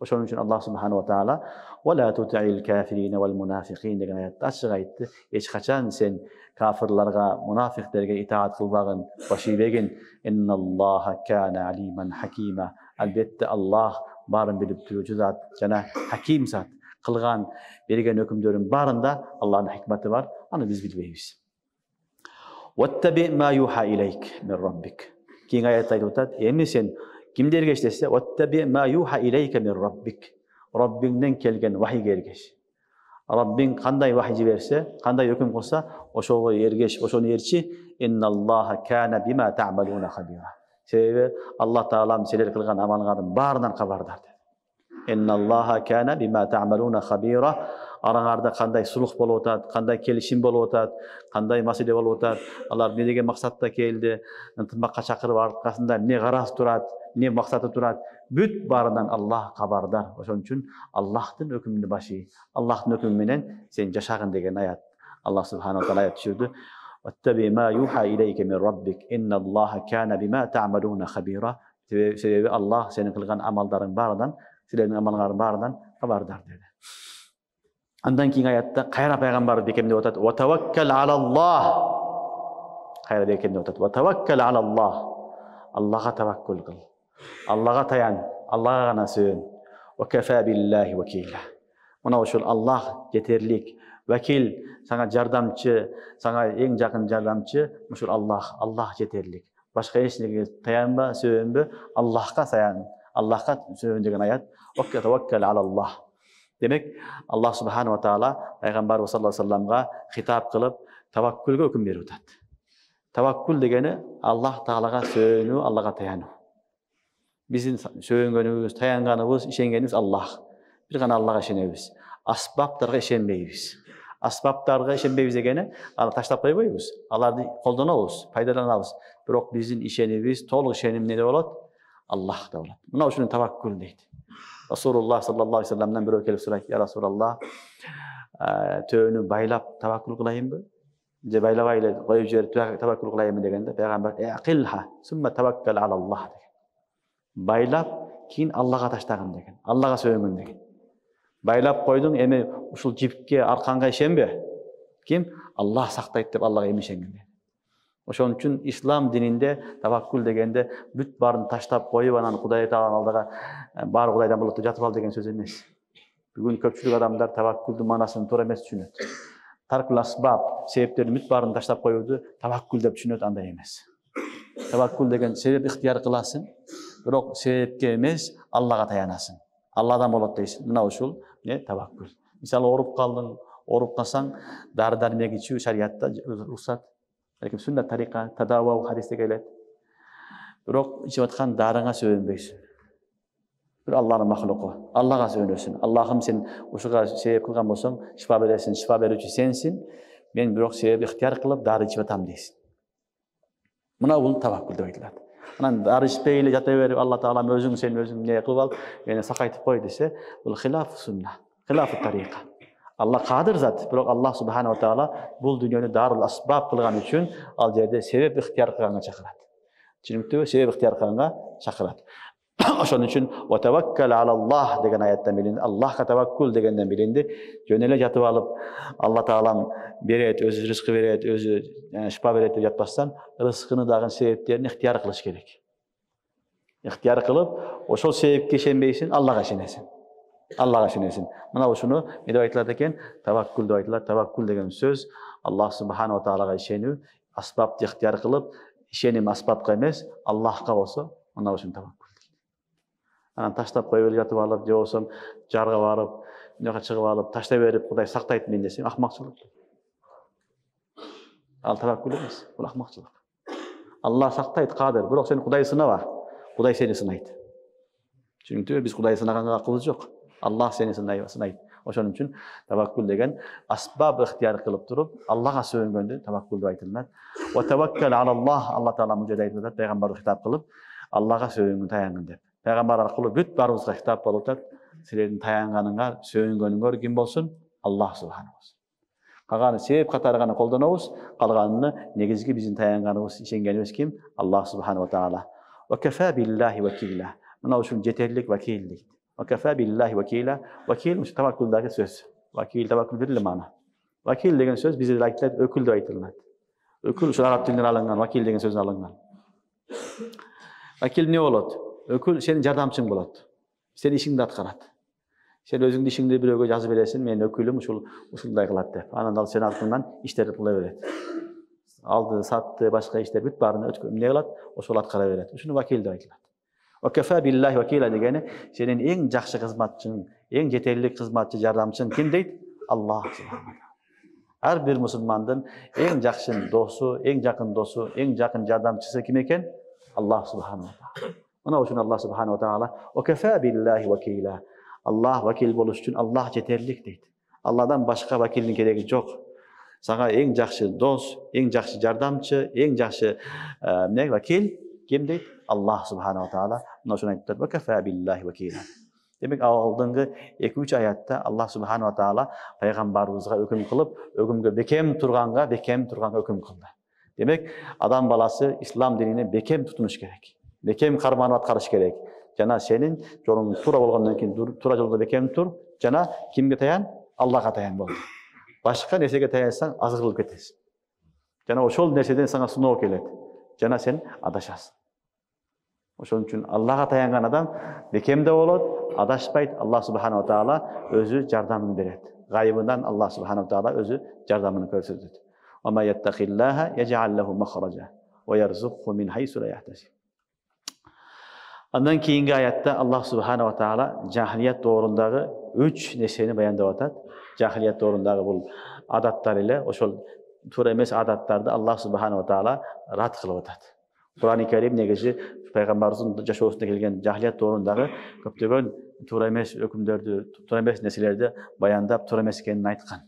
Oşon üçin Allah subhanahu wa taala "Ve la tuti'il kafirin vel munafiqin" degan ayatda açık aytdy. Hiç kaçan sen kafirlarga, munafiqlerge itaat kılbagın, başı begin. İnnallaha kana aliman hakima. Albatta Allah barın bilip turujy zat, jana hakim zat. Kılgan, bergen hökümdörün barında Allah'ın hikmeti var. Onu biz bilmeyiz. وَاتَّبِعْ مَا يُوحَى إِلَيْكَ مِنْ رَبِّكَ. Kiň ayet aytyptat, emni sen kimderge işlese, وَاتَّبِعْ مَا يُوحَى إِلَيْكَ مِنْ رَبِّكَ. Rabbinden kelgen vahiy ergeş. Rabbin kanday vahiy jiberse, kanday höküm kılsa, oşoga ergeş, oşonu erçi. İnnallaha kana bima ta'maluna habira. Sebebi Allah Taala seler kılgan amallardan barından habardar dedi. İnnallaha kana bima ta'maluna habira. Araňarda kanday sulh bolup otat, kanday kelişim bolup otat, kanday masele bolup otat, alar ne degen maksatda keldi, ынтымакка çakırıp arkasında ne garaz turat, ne maksatı turat, büt barından Allah habardar. Oşon üçin Allah'tın hökümini başı, Allah'tın hökümü menen sen jaşagın degen ayat. Allah subhanahu wa taala ayat düşürdü. "Vettabi ma yuha ileyke min rabbik innallaha kana bima ta'maluna habira." Sebebi Allah senin kılgan amalların barından, sizlerin amalların barından habardar dedi. Andan kiň ayatda kayra peygamber bekemde otat, "Ve tevekkel alallah." Kayra bekemde otat, "Ve tevekkel alallah." Allah'a tevekkül kıl. Allah'a tayan, Allah'a gana söýün. "Ve kefa billahi vekila." Muna uşul Allah yeterlik, vekil, sana jardamçı, sana en jakyn jardamçı uşul Allah, Allah yeterlik. Başka hiç nereye tayanma, söýünbe, Allah'a tayan, Allah'a söýün degen ayat. "Ve tevekkel alallah." Demek Allah subhanahu wa taala Peygamber sallallahu aleyhi ve sellem'ga hitap kılıp tevekkülge hüküm berip atat. Tevekkül degeni Allah Taala'ga söýünүү, Allah'a tayanуу. Bizim söýüngönübüz, tayanganybız, işengenimiz Allah. Bir gana Allah'a işenebиz. Asbaplarga işenmeýiz. Asbaplarga işenmeýiz degeni ala taşlap koýboýbuz. Alарды koldanabız, paýdalanabız. Birok bizin işenibimiz, toluk işenim nede bolat? Allah'ta bolat. Muna şunu tevekkül deydi. Rasulullah sallallahu aleyhi ve sellem'den bir kelip sorak, "Ya Rasulullah, töönü baylap tevekkül kılayımby? Je baylabayla koyup jibirip tevekkül kılayımby?" degende Peygamber, "Aqilha, summa tevekkel alallah." degen. Baylap keyin Allah'a taştagın degen. Allah'a söýüngün degen. Baylap koydun, emi uşul jipke, arkanga işenbe. Kim? Allah saktayt dep Allah'a emi işengen. Oşon üçin İslam dininde tevekkül degende büt barın taşlap koyup anan Hudaý Taala'nın aldyga bar Hudaýdan bulutda jatyp al degen söz emes. Bugün köpçülük adamlar tevekküldün manasyny toora emes düşünöt. Tarkul asbab, sebeplerini büt barın taşlap koyuwdu tevekkül dep düşünöt, андай emes. Tevekkül degen sebep ihtiyar kılasın, birok sebepke emes, Allah'a tayanasın. Allah'dan bolat deysin. Mına uşul ne tevekkül. Misal orup kaldın, Ооруп калсаң, дары-дармек ичүү шариатта уруксат. Балким сүннат тарика, тадавау хадисте келет. Бирок ичип аткан дарыңа сөөнбөйсүн. Bir Allah'ın mahluku. Allah'a söylüyorsun. Allah'ım sen uşuğa sebep kılgan bolsang, şifa beresin, şifa berүүчү sensin. Men birok sebep ihtiyar kılıp dары içip atam deysin. Mına bul tawakkul деп айтылат. Анан дары ичпей эле жата берип, Алла Таалам өзүң не кылып ал, мени сакайтып кой десе, бул хилаф сунна, хилаф тарика. Allah kadir zat. Бирок Аллах Субханаху Таала бул дүйнөнү дарул асбаб кылган үчүн ал жерде себеп ихтияр кылганга чакырат. Түшүнүктүүбү? Себеп ихтияр кылганга чакырат. Oşun için ve tevekkül alallah degen ayetten bilindi. Allah'a tevekkül degenden bilindi. Jönele yatıp alıp Allah Taalam beret, özü rızkı beret, özü şifa beret dep yatpastан rızkını dagın sebeplerini ihtiyar kılış gerek. İhtiyar kılıp oşol sebepke işenbeysin, Allah'a işenesin. Allah'a işenesin. Mına oşunu ne dep aytılат eken? Tevekkül dep aytılат. Tevekkül degen söz Allah Subhanahu wa Taala'ga işenүү, asbapты ihtiyar kılıp işenim asbapka emes, Allah'a bolsa, mına oşun tevekkül. Анан таштап кое берип жатып алып, же болсом жарга барып, мынага чыгып алып, таштай берип, Кудай сактайт мени десең, акмакчылык. Ал таваккул эмес, бул акмакчылык. Аллах сактайт, кадыр, бирок сен Кудай сынаба. Кудай сени сынайт. Чүнүктүбү? Биз Кудай сынаганга акыбыз жок. Аллах сени сынайт. Ошон үчүн таваккул деген асбаб ихтияр кылып туруп, Аллага сөөнгөндө таваккул деп айтылат. Ва таваккал алаллах, Алла Таала мужайда айтат, пайгамбар хитап кылып, Аллага сөөнгөн таянгын деп. Пайгамбар аркылуу бүт барыбызга хитап болуп атат. Силердин таянганыңар, сөөнгөнүңөр ким болсун? Аллах Субханаху. Калганы себеп катары гана колдонобуз, калганын негизги биздин таянганыбыз, ишенгенибиз ким? Аллах Субханаху Таала. Ва кафа биллахи вакила. Мына ушун жетерлик вакилдик. Ва кафа биллахи вакила. Вакил ушу таваккулдагы сөз. Вакил таваккул бир эле маана. Вакил деген сөз бизде айтылат, өкүл деп айтылат. Өкүл ушу араб тилинен алынган, вакил деген сөздөн алынган. Вакил эмне болот? Өкүл сенин жардамчың болот. Сен ишиңди аткарат. Сен өзүңдүн ишиңди бирөөгө жазып бересиң, менин өкүлүм ушундай кылат деп. Анан ал сен артыңдан иштерди кыла берет. Алды, сатты, башка иштер бүт баарын эмне кылат? Ошол аткара берет. Ушуну вакил деп айтылат. Ва кафа биллахи вакила дегени сенин эң жакшы кызматчың, эң жетерлик кызматчы, жардамчың ким дейт? Аллах Субханаху. Ар бир мусулмандын эң жакшы досу, эң жакын досу, эң жакын жардамчысы ким экен? Аллах Субханаху. Мына ушун Аллах Субханаху Таала ва кафа биллахи вакила. Аллах вакил болуш үчүн Аллах жетерлик дейт. Алладан башка вакилдин кереги жок. Сага эң жакшы дос, эң жакшы жардамчы, эң жакшы эмне вакил ким дейт? Аллах Субханаху Таала. Мына ушуну айтып ва кафа биллахи вакила. Демек алдыңгы 2-3 аятта Аллах Субханаху Таала пайгамбарыбызга өкүм кылып, өкүмгө бекем турганга өкүм кылды. Демек адам баласы ислам динине бекем тутуnuş керек. Бекем карманып аткарыш керек. Жана сенин жолуң туура болгондон кийин туура жолдо бекем тур. Жана кимге таян? Аллага таян бол. Башка нерсеге таянсаң азгырылып кетесиң. Жана ошол нерседен сага сыноо келет. Жана сен адашасың. Ошон үчүн Аллага таянган адам бекемде болот, адашпайт. Аллах Субханаху Таала өзү жардамын берет. Гайбынан Аллах Субханаху Таала өзү жардамын көрсөтөт. Ва ма яттакиллаха яж'ал лаху махраджа ва ярзуқху мин хайсу ла яхтасиб. Андан кийинги аятта Аллах Субханаху Таала жахилият доорундағы 3 нерсени баяндап атат. Жахилият доорундағы бул адаттар эле, ошол туура эмес адаттарды Аллах Субханаху Таала рад кылып атат. Кур'ан-ы Карим негизи пайгамбарыбыздын жашоосунда келген жахилият доорундағы көптөгөн туура эмес өкүмдөрдү, туура эмес нерселерди баяндап, туура эмес экенин айткан.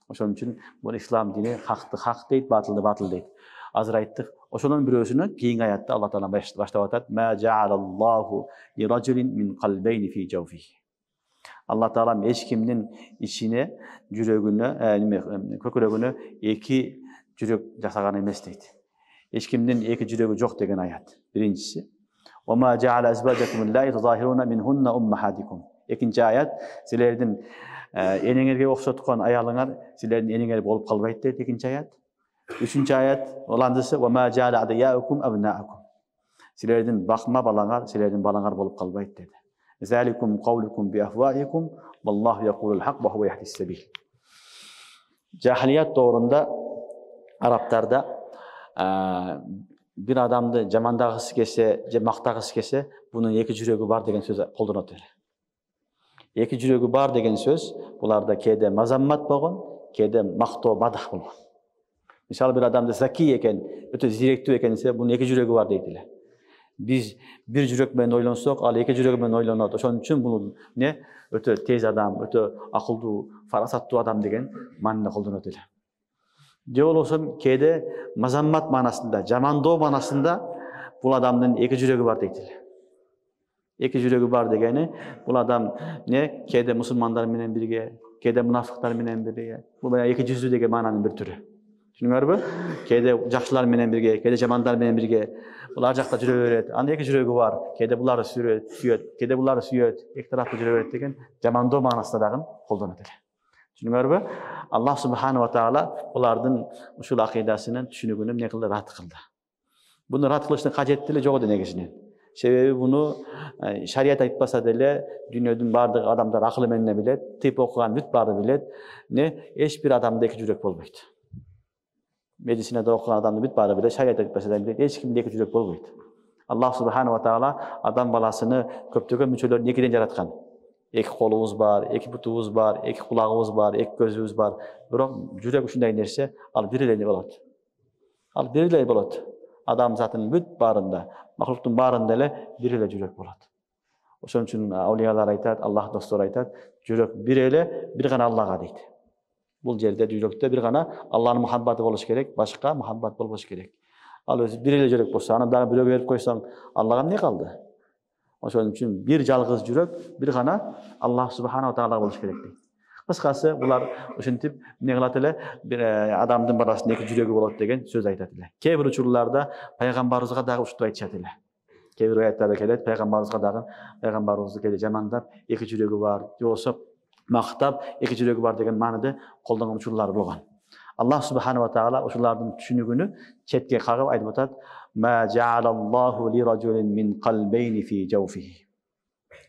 Ошон үчүн бул ислам дини хакты хак дейт, батылды батыл дейт. Азыр айттык. Ошонун бирөөсүнө кийинки аятта Алла Таала баштап атат. Ма жа'алаллаху ли раджулин мин қалбейни фи жавфихи. Алла Таала эч кимдин ичине, жүрөгүнө, көкүрөгүнө 2 жүрөк жасаган эмес дейт. Эч кимдин 2 жүрөгү жок деген аят. Биринчиси. Ва ма жа'ала азбажакум аллати тазахируна минхунна уммахатикум. Экинчи аят силердин энеңерге окшоткон аялыңар силердин энеңер болуп калбайт дейт. Экинчи аят. Üçüncü ayet olandысы وَمَا جَعَلَ عَدَيَاءُكُمْ أَبْنَاءَكُمْ. Силердин bakma балаңар, силердин балаңар болуп калбайт деди. ذَلِكُمْ قَوْلُكُمْ بِأَفْوَاهِكُمْ وَاللّٰهُ يَقُولُ الْحَقَّ وَهُوَ يَهْدِي السَّبِيلَ. Cahiliyet doğrunda Araplarda bir adamды жамандагысы келсе, же мактагысы келсе, bunun 2 жүрөгү бар деген сөз колдонот эле. 2 жүрөгү бар деген сөз буларда кээде мазаммат болгон, кейде мактоо мадах болгон. Мисалы bir адамды заки экен, өтө зиректүү экен десе, бунун эки жүрөгү бар дейт эле. Биз бир жүрөк менен ойлонсок, ал эки жүрөк менен ойлонот. Ошон үчүн бул өтө тез адам, өтө акылдуу, фарасаттуу адам деген мааниде колдонот эле. Же болбосо кейде мазаммат маанасында, жамандоо маанасында бул адамдын эки жүрөгү бар дейт эле. Эки жүрөгү бар дегени бул адам кейде мусулмандар менен бирге, кейде мунафыктар менен бирге. Бул эки жүздүү деген маананын бир түрү. Түшүнүңөрбү? Кейде жакшылар менен бирге, кейде жамандар менен бирге. Булар жакта жүрө берет. Анын эки жүрөгү бар. Кейде буларды сүйөт, кейде буларды сүйөт. Эки тараптуу жүрө берет деген жамандоо маанасында дагы колдонот эле. Түшүнүңөрбү? Аллах субханаху ва таала булардын ушул акыйдасынын түшүнүгүнү эмне кылды? Рат кылды. Буну рат кылыштын кажеттиги жок эди негизинен. Себеби буну шарият айтпаса деле дүйнөдүн баардык адамдар акылы менен билет, тип окуган бүт баары билет. Эч бир адамда эки жүрөк болбойт. Медицинада окуган адамды бүт баары билет, шарият айтпаса деле билет, эч кимде эки жүрөк болбойт. Аллах субханаху ва таала адам баласыны көптөгөн мүчөлөрүн экиден жараткан. Эки колубуз бар, эки бутубуз бар, эки кулагыбыз бар, эки көзүбүз бар. Бирок жүрөк ушундай нерсе, ал бир эле болот. Ал бир эле болот. Адам затынын бүт баарында, махлуктун баарында эле бир эле жүрөк болот. Ошон үчүн аулиялар айтат, Аллах достору айтат, жүрөк бир эле, бир гана Аллага дейт. Бул жерде жүрөктө бир гана Алланын мухаббаты болуш керек, башка мухаббат болбош керек. Ал өзү бир эле жүрөк болсо, аны дагы бирөөгө берип койсоң, Аллага эмне калды? Ошон үчүн бир жалгыз жүрөк, бир гана Аллах субханаху таала болуш керек дейт. Кыскасы булар ушинтип эмне кылат эле, бир адамдын баласынын эки жүрөгү болот деген сөз айтат эле. Кээ бир учурларда пайгамбарыбызга дагы ушуну айтышат эле. Кээ бир аяттарда келет, пайгамбарыбызга дагы пайгамбарыбызды келе жамандап, эки жүрөгү бар, же болбосо мактап, эки жүрөгү бар деген мааниде колдонгон учурлар болгон. Аллах субханаху ва таала ушулардын түшүнүгүнү четке кагып айтып атат: "Ма жаалаллаху ли ражулин мин қалбейни фи жауфихи."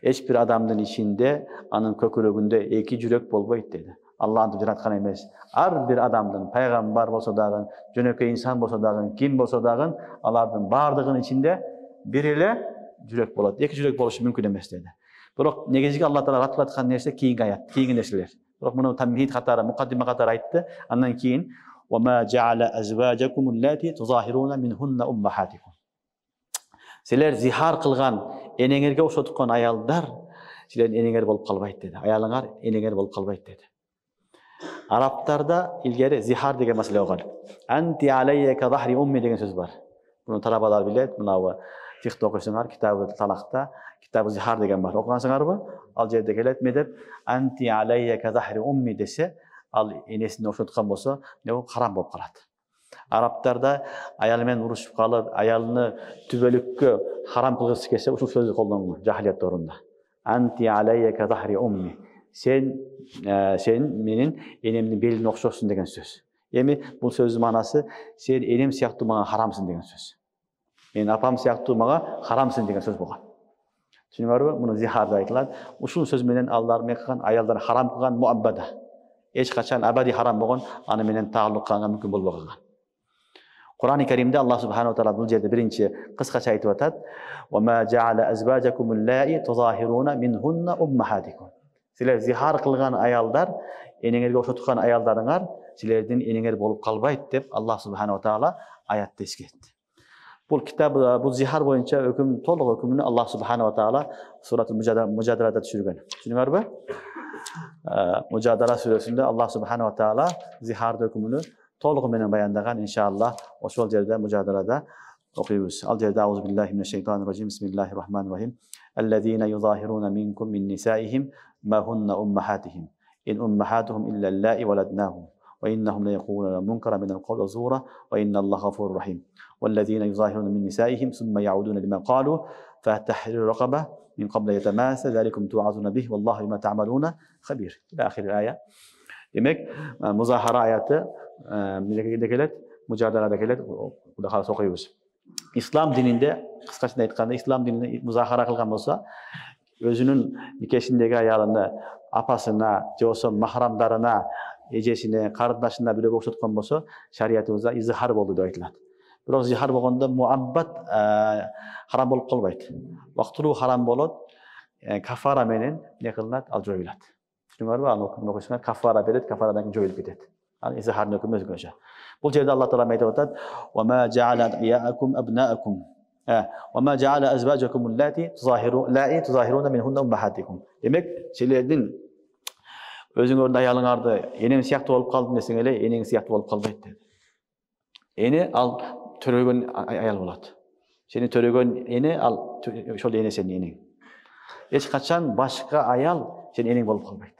Эч бир адамдын ичинде, анын көкүрөгүндө эки жүрөк болбойт деди. Алла антип жараткан эмес. Ар бир адамдын, пайгамбар болсо дагы, жөнөкөй инсан болсо дагы, ким болсо дагы, алардын баардыгынын ичинде бир эле жүрөк болот. Эки жүрөк болушу мүмкүн эмес деди. Бирок негизги Алла таала рат кылаткан нерсе кийинки аят, кийинки нерселер. Бирок муну тамхид катары, мукаддима катары айтты. Андан кийин "Ва ма жаала азважакум аллати тузахируна минхунна уммахатикум." Силер зихар кылган энеңерге окшоткон аялдар силердин энеңер болуп калбайт деди. Аялыңар энеңер болуп калбайт деди. Арабтарда илгери зихар деген маселе болгон. Анти алейка захри умми деген сөз бар. Муну талабалар билет. Мынабы фикхте окусаңар, китабы талакта, китабы зихар деген бар. Окугансыңарбы? Ал жерде келет ме деп, анти алейка захри умми десе, ал энесине окшоткон болсо, не болуп харам болуп калат. Арабтарда аял менен урушуп калып, аялыны түбөлүккө харам кылгысы келсе, ушул сөздү колдонгон жахилият доорунда. Анти алейка захри умми. Сен менин энемдин белине окшошсуң деген сөз. Эми бул сөздүн маанасы сен энем сыяктуу мага харамсың деген сөз. Мен апам сыяктуу мага харамсың деген сөз болгон. Түшүнүңөрбү? Муну зихарда айтылат. Ушул сөз менен алар эмне кылган? Аялдар харам кылган муаббада. Эч качан абади харам болгон, аны менен тааллук кылганга мүмкүн болбой калган. Кур'ан-ы Каримде Аллах субханаху таала бул жерде биринчи кыскача айтып атат: "Ва ма жаала азважакум аллати тузахируна минхунна уммахатикум." Силер зихар кылган аялдар, энеңерге окшоткон аялдарыңар силердин энеңер болуп калбайт деп Аллах субханаху таала аятта эскертти. Бул китап, бул зихар боюнча өкүм, толук өкүмүнү Аллах субханаху таала суратул Мужадалада түшүргөн. Түшүнүңөрбү? Мужадала сүрөсүндө Аллах субханаху таала зихарды өкүмүнү толугу менен баяндаган. Иншаллах ошол жерде Мужадалада окуйбуз. Ал жерде аузу биллахи минеш шейтанир ражим. Бисмиллахир рахманир рахим. Аллазина юзахируна минкум мин нисаихим ма хунна уммахатихим. In ummahatuhum illa allati waladnahum. وإنهم ليقولون منكرا من القول وزورا وإن الله غفور رحيم والذين يظاهرون من نسائهم ثم يعودون لما قالوا فتحرير رقبة من قبل يتماسى ذلكم توعظون به والله بما تعملون خبير إلى آخر الآية. Demek muzahara ayeti de gelet, mücadelede gelet, bu da halas okuyuyoruz. İslam dininde, kıskasında aytkanda, İslam dininde muzahara kılgan bolsa, özünün nikesindeki ayalını apasına, joso mahramlarına, ejesine, karındaşına bile okşatkon bolsa, şariatımızda izhar boldu dep aytılат. Бирок зихар болгондо муаббат харам болуп калбайт. Вактылуу харам болот, кафара менен не кылынат, ал жоюлат. Түшүнүңөрбү? Анын өкүмүн окуйсуңар, кафара берет, кафарадан кийин жоюлуп кетет. Ал изахардын өкүмү өзгөчө. Бул жерде Алла Таала айтып атат: "Ва ма жа'ала ад'ияакум абнаакум ва ма жа'ала азважакум аллати тузахируна минхунна уммахатикум." Демек, силердин өзүңөрдүн аялыңарды энем сыяктуу болуп калдым десең эле, энең сыяктуу болуп калбайт деди. Эне ал төрөгөн аял болот. Сени төрөгөн эне ал ошол эне сенин энең. Эч качан башка аял сенин энең болуп калбайт.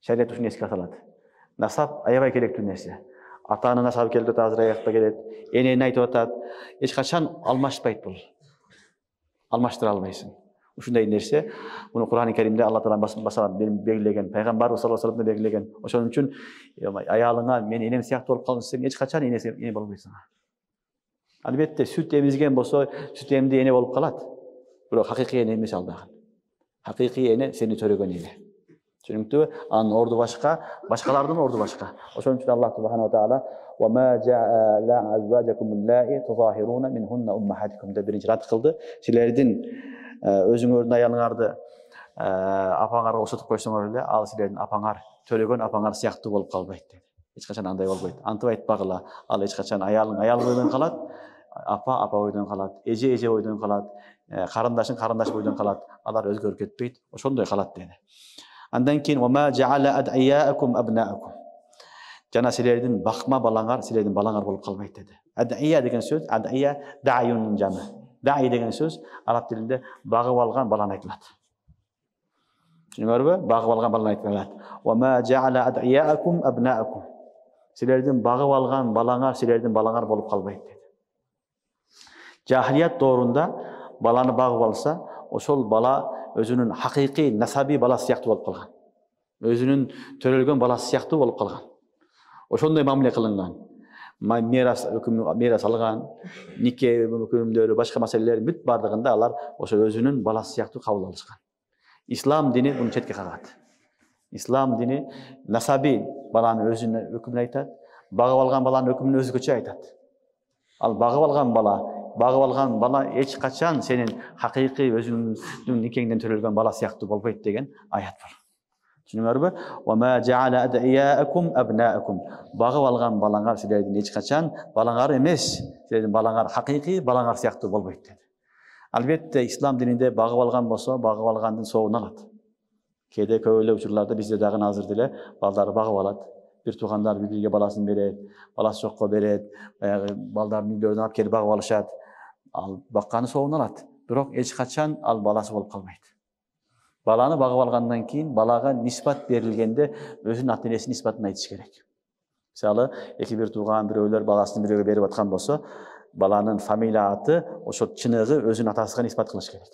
Шарият ушуну эске салат. Насап аябай керектүү нерсе. Атанын насабы келип атат, азыр аякта келет. Энени айтып атат. Эч качан алмашпайт бул. Алмаштыра албайсың. Ушундай нерсе, муну Кур'ан-ы Каримде Алла Таала баса белгилеген, пайгамбарыбыз саллаллаху алейхи ва саллям белгилеген. Ошон үчүн аялыңа мен энем сыяктуу болуп калдым десең, эч качан эне болбойсуң. Албетте сүт эмизген болсо, сүт эмди эне болуп калат. Бирок хакыйкый эне эмес ал дагы. Хакыйкый эне сени төрөгөн эне. Түшүнүктүбү? Анын орду башка, башкалардын орду башка. Ошон үчүн Аллах субханаху ва таала "Ва ма жа'ала азважакум аллати тузахируна минхунна уммахатикум" деп биринчи рад кылды. Силердин өзүңөрдүн аялыңарды апаңарга окшотуп койсоңор эле, ал силердин апаңар, төрөгөн апаңар сыяктуу болуп калбайт деди. Эч качан андай болбойт. Антип айтпагыла. Ал эч качан аялың бойдон калат, апа бойдон калат, эже бойдон калат, карындашың карындаш бойдон калат. Алар өзгөрүп кетпейт. Ошондой калат деди. Андан кийин "Ва жа'ала ад'ияакум абнаакум." Жана силердин бакма балаңар силердин балаңар болуп калбайт деди. Ад'ия деген сөз, ад'ия да'юнун жамы. Да'i деген сөз араб тилинде багып алган баланы айтылат. Түшүнүңөрбү? Багып алган баланы айтылат. "Ва жа'ала ад'ияакум абнаакум." Силердин багып алган балаңар силердин балаңар болуп калбайт деди. Жахилият доорунда баланы багып алса, ошол бала өзүнүн хакыйкый насаби баласы сыяктуу болуп калган. Өзүнүн төрөлгөн баласы сыяктуу болуп калган. Ошондой мамиле кылынган. Мирас алган, нике өкүмдөрү, башка маселелер бүт бардыгында алар ошо өзүнүн баласы сыяктуу кабыл алышкан. Ислам дини буну четке кагат. Ислам дини насаби баланы өзүнүн өкүмүн айтат, багып алган баланын өкүмүн өзгөчө айтат. Ал багып алган бала эч качан сенин хакыйкый өзүңдүн никеңден төрөлгөн бала сыяктуу болбойт деген аят бар. Түшүнүңөрбү? "Ва ма жа'ала ад'ияакум абнаакум." Багып алган балаңар силердин эч качан балаңар эмес, силердин балаңар хакыйкый балаңар сыяктуу болбойт деди. Албетте ислам дининде багып алган болсо, багып алгандын соогун алат. Кээде көп эле учурларда бизде дагы азыр деле балдарды багып алат. Бир туугандар бири-бирге баласын берет, баласы жокко берет, баягы балдардын үйлөрүнө алып келип багып алышат. Ал бакканы соогун алат. Бирок эч качан ал баласы болуп калбайт. Баланы багып алгандан кийин балага нисбат берилгенде өзүнүн ата-энесинин нисбатын айтыш керек. Мисалы, бир тууган бирөөлөр баласын бирөөгө берип аткан болсо, баланын фамилия аты ошо чыныгы өзүнүн атасына нисбат кылыш керек.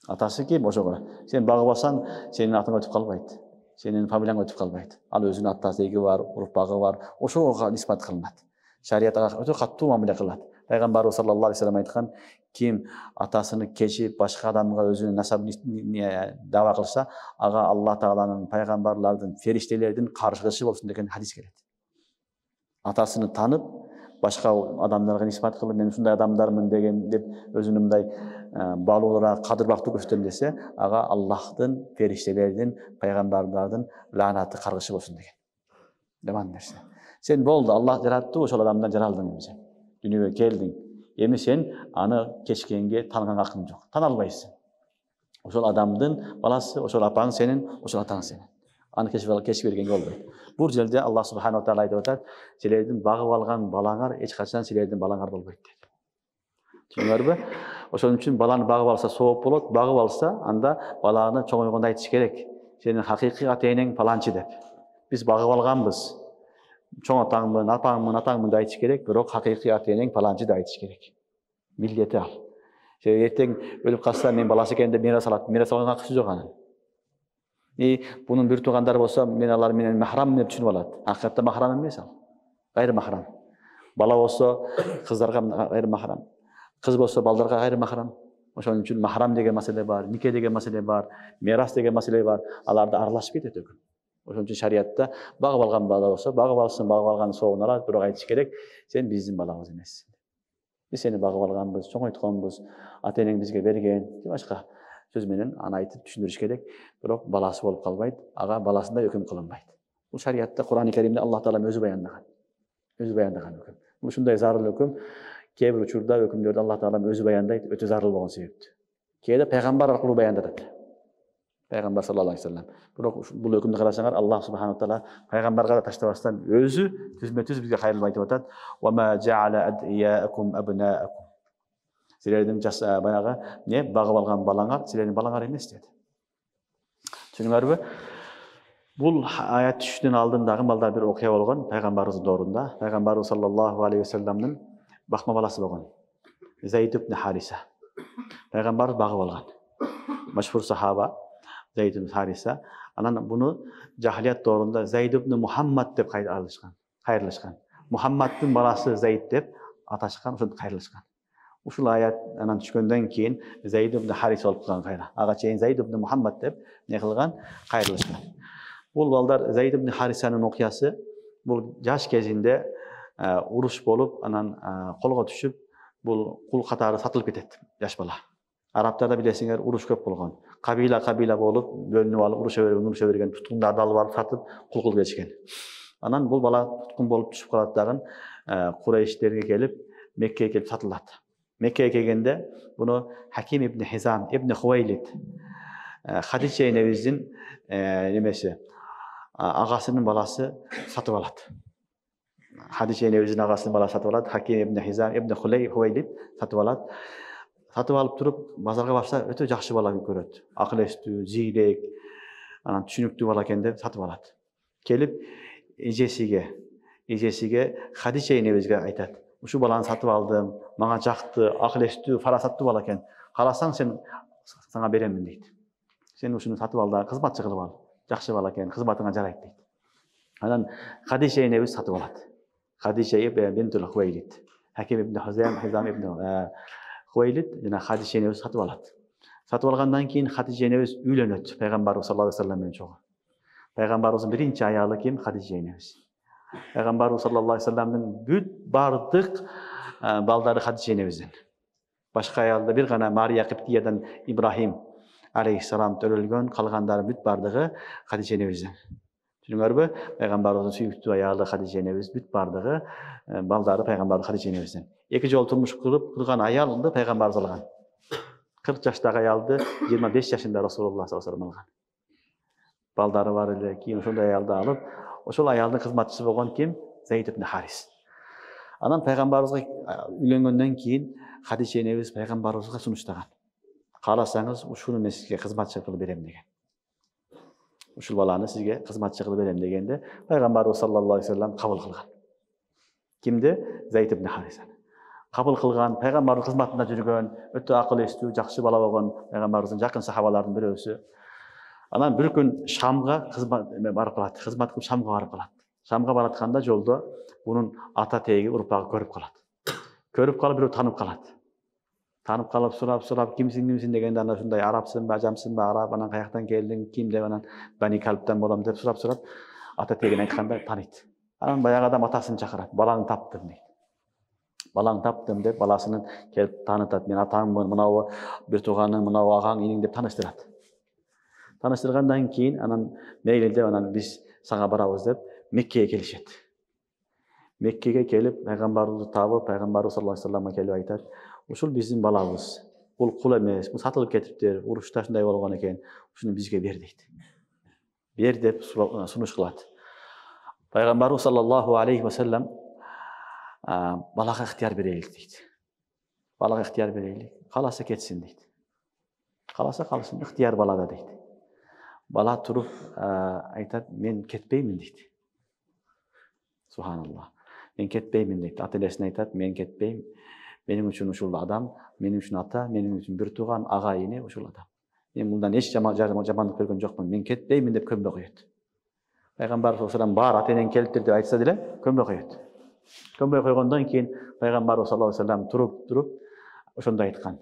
Атасы ким? Ошого. Сен багып алсаң, сенин атың өтүп калбайт. Сенин фамилияң өтүп калбайт. Ал өзүнүн атасы бар, урпагы бар. Ошого нисбат кылынат. Шарият ага өтө катуу мамиле кылат. Пайгамбарыбыз саллаллаху алейхи ва саллям айткан, ким атасыны кечип башка адамга өзүнүн насабын даба кылса, ага Алла Тааланын, пайгамбарлардын, фериштелердин каргышы болсун деген хадис келет. Атасыны танып, башка адамдарга нисбат кылып, мен ушундай адамдармын деген деп өзүнүн мындай балуулураак, кадырбактуу көрсөтөм десе, ага Аллахтын, фериштелердин, пайгамбарлардын лаанаты каргышы болсун деген. Жаман нерсе. Сен болду, Аллах жаратты, ошол адамдан жаралдың сен. Дүйнөгө келдиң. Эми сен аны кечкенге таныганга акың жок. Тана албайсың. Ошол адамдын баласы, ошол апаң сенин, ошол атаң сенин. Аны кечип бергенге болбойт. Бул жерде Аллах субханаху ва таала айтып атат, силердин багып алган балаңар эч качан силердин балаңар болбойт деди. Түшүнүңөрбү? Ошон үчүн баланы багып алса сооп болот, багып алса анда баланы чоңойгондо айтыш керек. Сенин хакыйкый ата-энең паланчы деп. Биз багып алганбыз. Чоң атаңмын, атаңмын деп айтыш керек, бирок хакыйкый ата-энең паланчы деп айтыш керек. Милдети ал. Себеби эртең өлүп калса мен баласы экен деп мирас алат. Мирас алганга акысы жок анын. Бунун бир туугандары болсо, мен алар менен махрам деп түшүнүп алат. Акыйкатта махрам эмес ал. Гайры махрам. Бала болсо кыздарга гайры махрам. Кыз болсо балдарга гайры махрам. Ошон үчүн махрам деген маселе бар, нике деген маселе бар, мирас деген маселе бар. Аларды аралашып кетет өкүн. Ошон үчүн шариятта багып алган бала болсо, багып алсын, багып алган соогун алат, бирок айтыш керек, сен биздин балабыз эмессиң. Биз сени багып алганбыз, чоңойтконбуз, ата-энең бизге берген, башка. сөз менен аны айтып түшүндүрүш керек. Бирок баласы болуп калбайт, ага баласында өкүм кылынбайт. Бул шариатта Кур'ан-ы Каримде Аллах Таала өзү баяндаган. Өзү баяндаган өкүм. Бул ушундай зарыл өкүм. Кээ бир учурда өкүмдөрдү Аллах Таала өзү баяндайт, өтө зарыл болгон себептен. Кээде пайгамбар аркылуу баяндатат. Пайгамбар саллаллаху алейхи вассалам. Бирок бул өкүмдү карасаңар, Аллах субханаху таала пайгамбарга да таштабастан өзү түзмө-түз бизге кайрылып айтып атат. Ва ма жа'ала адияакум абнаакум. Силердин баягы не багып алган балаңар силердин балаңар эмес деди. Түшүнүңөрбү? Бул аят түшүшүнөн алдын дагы балдар бир окуя болгон пайгамбарыбыздын доорунда. Пайгамбарыбыз саллаллаху алейхи вассаламдын бакма баласы болгон. Зайд ибн Хариса. Пайгамбарыбыз багып алган. Машхур сахаба Зайд ибн Хариса. Анан буну жахилият доорунда Зайд ибн Мухаммад деп кайрылышкан. Мухаммаддын баласы Зайд деп аташкан, ошентип кайрылышкан. Ушул аят анан түшкөндөн кийин Зайд ибн Хариса болуп калган кайра. Ага чейин Зайд ибн Мухаммад деп не кылган, кайрылышкан. Бул балдар Зайд ибн Харисанын окуясы бул жаш кезинде уруш болуп, анан колго түшүп, бул кул катары сатылып кетет жаш бала. Арабтарда билесиңер, уруш көп болгон. Кабила болуп, бөлүнүп алып, уруша берген, туткундарды алып алып сатып, кул кылып кетишкен. Анан бул бала туткун болуп түшүп калат дагы, Курайштерге келип, Меккеге келип сатылат. Меккеге келгенде буну Хаким ибн Хизам ибн Хувайлид Хадича энебиздин немеси, агасынын баласы сатып алат. Хадича энебиздин агасынын баласы сатып алат. Хаким ибн Хизам ибн Хувайлид сатып алат. Сатып алып туруп, базарга барса, өтө жакшы бала көрөт. Акыл эстүү, зийрек, анан түшүнүктүү бала экен деп сатып алат. Келип эжесиге Хадича энебизге айтат. Ушул баланы сатып алдым, мага жакты, акыл эстүү, фарасаттуу бала экен. Кааласаң сага беремин дейт. Сен ушуну сатып ал да кызматчы кылып ал. Жакшы бала экен, кызматыңа жарайт дейт. Анан Хадича энебиз сатып алат. Хадича бинтул Хувайлид. Хаким ибн Хизам ибн Хувайлид жана Хадича энебиз сатып алат. Сатып алгандан кийин Хадича энебиз үйлөнөт Пайгамбарыбыз саллаллаху алейхи вассалам менен чогуу. Пайгамбарыбыздын биринчи аялы ким? Хадича энебиз. Пайгамбарыбыз саллаллаху алейхи вассаламдын бүт бардык балдары Хадича энебизден. Башка аялда бир гана Мария Киптиядан Ибрахим алейхиссалам төрөлгөн, калгандары бүт бардыгы Хадича энебизден. Түшүнүңөрбү? Пайгамбарыбыздын сүйүктүү аялы Хадича энебиз бүт бардыгы балдары Пайгамбар Хадича энебизден. Эки жолу турмуш кылган аялды Пайгамбарыбыз алган. 40 жаштагы аялды 25 жашында Расулуллах саллаллаху алейхи вассалам алган. Балдары бар эле, кийин ошондой аялды алып, ошол аялдын кызматчысы болгон ким? Зайд ибн Харис. Анан Пайгамбарыбызга үйлөнгөндөн кийин Хадича энебиз Пайгамбарыбызга сунуштаган. Кааласаңыз, ушуну мен сизге кызматчы кылып берем деген. Ушул баланы сизге кызматчы кылып берем дегенде, Пайгамбарыбыз саллаллаху алейхи вассалам кабыл кылган. Кимди? Зайд ибн Харисаны. Кабыл кылган, Пайгамбардын кызматында жүргөн, өтө акыл эстүү, жакшы бала болгон Пайгамбарыбыздын жакын сахабаларынын бирөөсү. Анан бир күн Шамга барып калат. Кызмат кылып Шамга барып калат. Шамга баратканда жолдо бунун ата теги урпагы көрүп калат. Көрүп калып бирөө таанып калат. Таанып калып сурап кимсиң дегенде ана ушундай арабсыңбы, ажамсыңбы, араб, анан каяктан келдиң, ким деп анан Бани Калптан болом деп сурап ата тегин айтканда тааныйт. Анан баягы адам атасын чакырат. Балаңды таптым дейт. Балаңды таптым деп баласынын келип таанытат. Мен атаңмын, мынау бир тууганың, мынау агаң, иниң деп тааныштырат. Тааныштыргандан кийин анан мейли деп анан биз сага барабыз деп Меккеге келишет. Меккеге келип Пайгамбарыбызды таап, Пайгамбарыбыз саллаллаху алейхи вассаламга келип айтат: "Ушул биздин балабыз. Бул кул эмес, бул сатылып кетиптир. Урушта ушундай болгон экен. Ушуну бизге бер" дейт. Бер деп сунуш кылат. Пайгамбарыбыз саллаллаху алейхи вассалам балага ыктыяр берелик дейт. Балага ыктыяр берелик. Кааласа кетсин дейт. Кааласа калсын, ыктыяр балада дейт. Бала туруп айтат: "Мен кетпеймин" дейт. Субханаллах. Мен кетпеймин дейт. Ата-энесине айтат: "Мен кетпейм. Менин үчүн ушул адам, менин үчүн ата, менин үчүн бир тууган, ага ине ушул адам. Мен мындан эч жамандык көргөн жокмун. Мен кетпеймин" деп көмбө коет. Пайгамбар саллаллаху алейхи вассалам бар ата-энең келиптир деп айтса деле көмбө коет. Көмбө койгондон кийин Пайгамбар саллаллаху алейхи вассалам туруп ошондой айткан: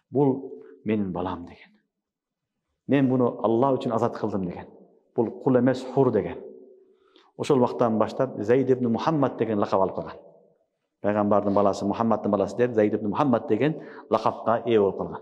"Бул менин балам" деген. "Мен буну Аллах үчүн азат кылдым" деген. Бул кул эмес, хур деген. Ошол вактан баштап Зайд ибн Мухаммад деген лакап алып калган. Пайгамбардын баласы, Мухаммаддын баласы деп Зайд ибн Мухаммад деген лакапка ээ болуп калган.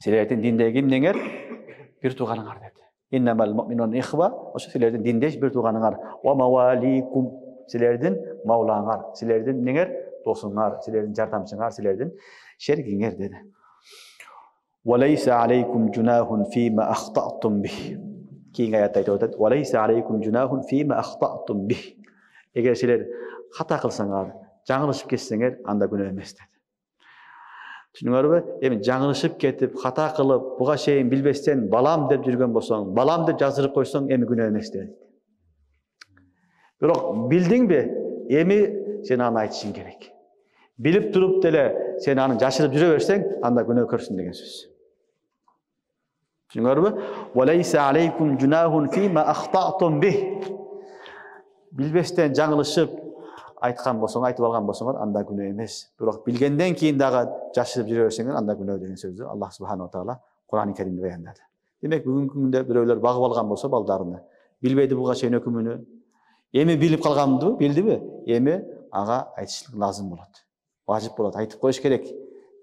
Silerden dinde kimdiňer? Bir tuğanıňar dedi. İnnemal mu'minun ihva, oşo silerden dindeş bir tuğanıňar. Wa mawalikum, silerden mawlaňar, silerden neňer? Dosuňar, silerden jardamçyňar, silerden şerigiňer dedi. Wa laysa aleykum junahun fima akhta'tum bih. Keyin ayatda aytýar, "Wa laysa aleykum junahun fima akhta'tum bih." Eger siler hata kılsaňar, jaňylyşyp ketseňer, anda günah emes dedi. Düşünüňärmi? Emi jaňylyşyp ketip, hata kılıp, buga şeýin bilbesden balam dep jürgen bolsaň, balam dep jazyryp koýsaň, emi günah emes dedi. Birok bildiňbi? Emi sen аны aýtyşyň gerek. Bilip durup dele sen аны jaşyryp jüre berseň, anda günah körsün degen söz. Düşünüňärmi? "Wa laysa aleykum junahun fima akhta'tum bih." Bilbesden jaňylyşyp aytkan bolsaň, aytyp algan bolsaňar, anda günah emes. Birok bilgenden keyin dagı jaşyryp jüre berseňer, anda günah degen sözdü Allah subhanahu wa taala Qur'an-ı Kerimde beýandady. Demek bugünkü günde biröwler bagyp algan bolsa baldaryny, bilbedi buga şeýin hökümüni, emi bilip kalgandy, bildibi? Emi aga aýtyşlyk lazım bolat. Wajyp bolat, aýtyp goýuş gerek.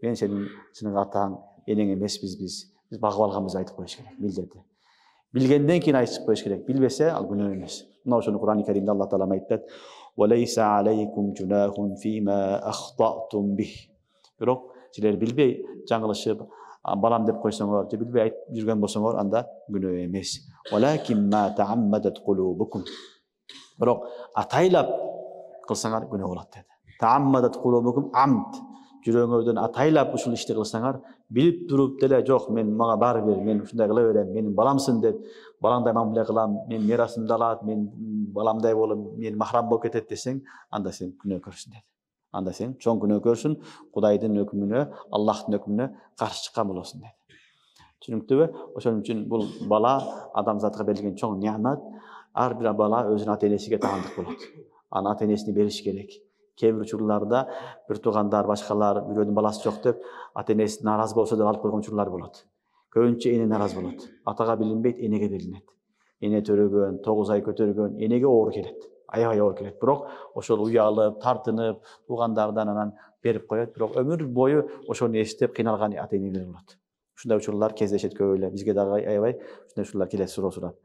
Men senin ataň, eneň emes biz bagyp alganbyzy aýtyp goýuş gerek, bildirdi. Bilgenden keyin aýtyp goýuş gerek. Bilbese al günah emes. Muna şonu Qur'an-ı Kerimde Allah Taala aýtdy. "Wa laysa aleykum junahun fima akhta'tum bih." Birok siler bilbey jaňylyşyp balam dep koýsaňar, je bilbey aýtyp jürgen bolsaňar, anda günah emes. "Walakin ma ta'ammadat qulubukum." Birok ataýlap kılsaňar günah bolat dedi. Ta'ammadat qulubukum amd. Jüreňizden ataýlap uşul işti kılsaňar, bilip durup dele jok men maga bar ber, men şunday kıla berem, menin balamsın dep, balamday mamule kılam, men mirasymdy alat, men balamday bolup, men mahram bolup ketet deseň, anda sen günah körsün dedi. Anda sen çoň günah körsün, Hudaýdyň hökmüne, Allahyň hökmüne karşı çykan bolarsın dedi. Düşünüpdibi? Oşoň üçin bul bala adamzatga berilgen çoň niýamat, har bir bala özüniň ata-enesine taýandyk bolat. Ana ata-enesini beriş gerek. Kebir uçurlarda bir tugandar, başkalar, biröwdün balasy jok dep, ata-enesi narazy bolsa da alyp koýgan uçurlar bolat. Köýünçe ene narazy bolat. Ataga bilinbeyt, enege berilet. Ene törөгön, 9 ay kötörgön, enege ogry kelet. Aýagy ogry kelet. Birok oşol uyalyp, tartynyp, tugandardan anan berip koýat. Birok ömür boyu oşonu esitip kynalgan ata-eneler bolat. Şunday uçurlar kezdeşet köýle. Bizge dagı aýabay, şunday uçurlar kelet surap.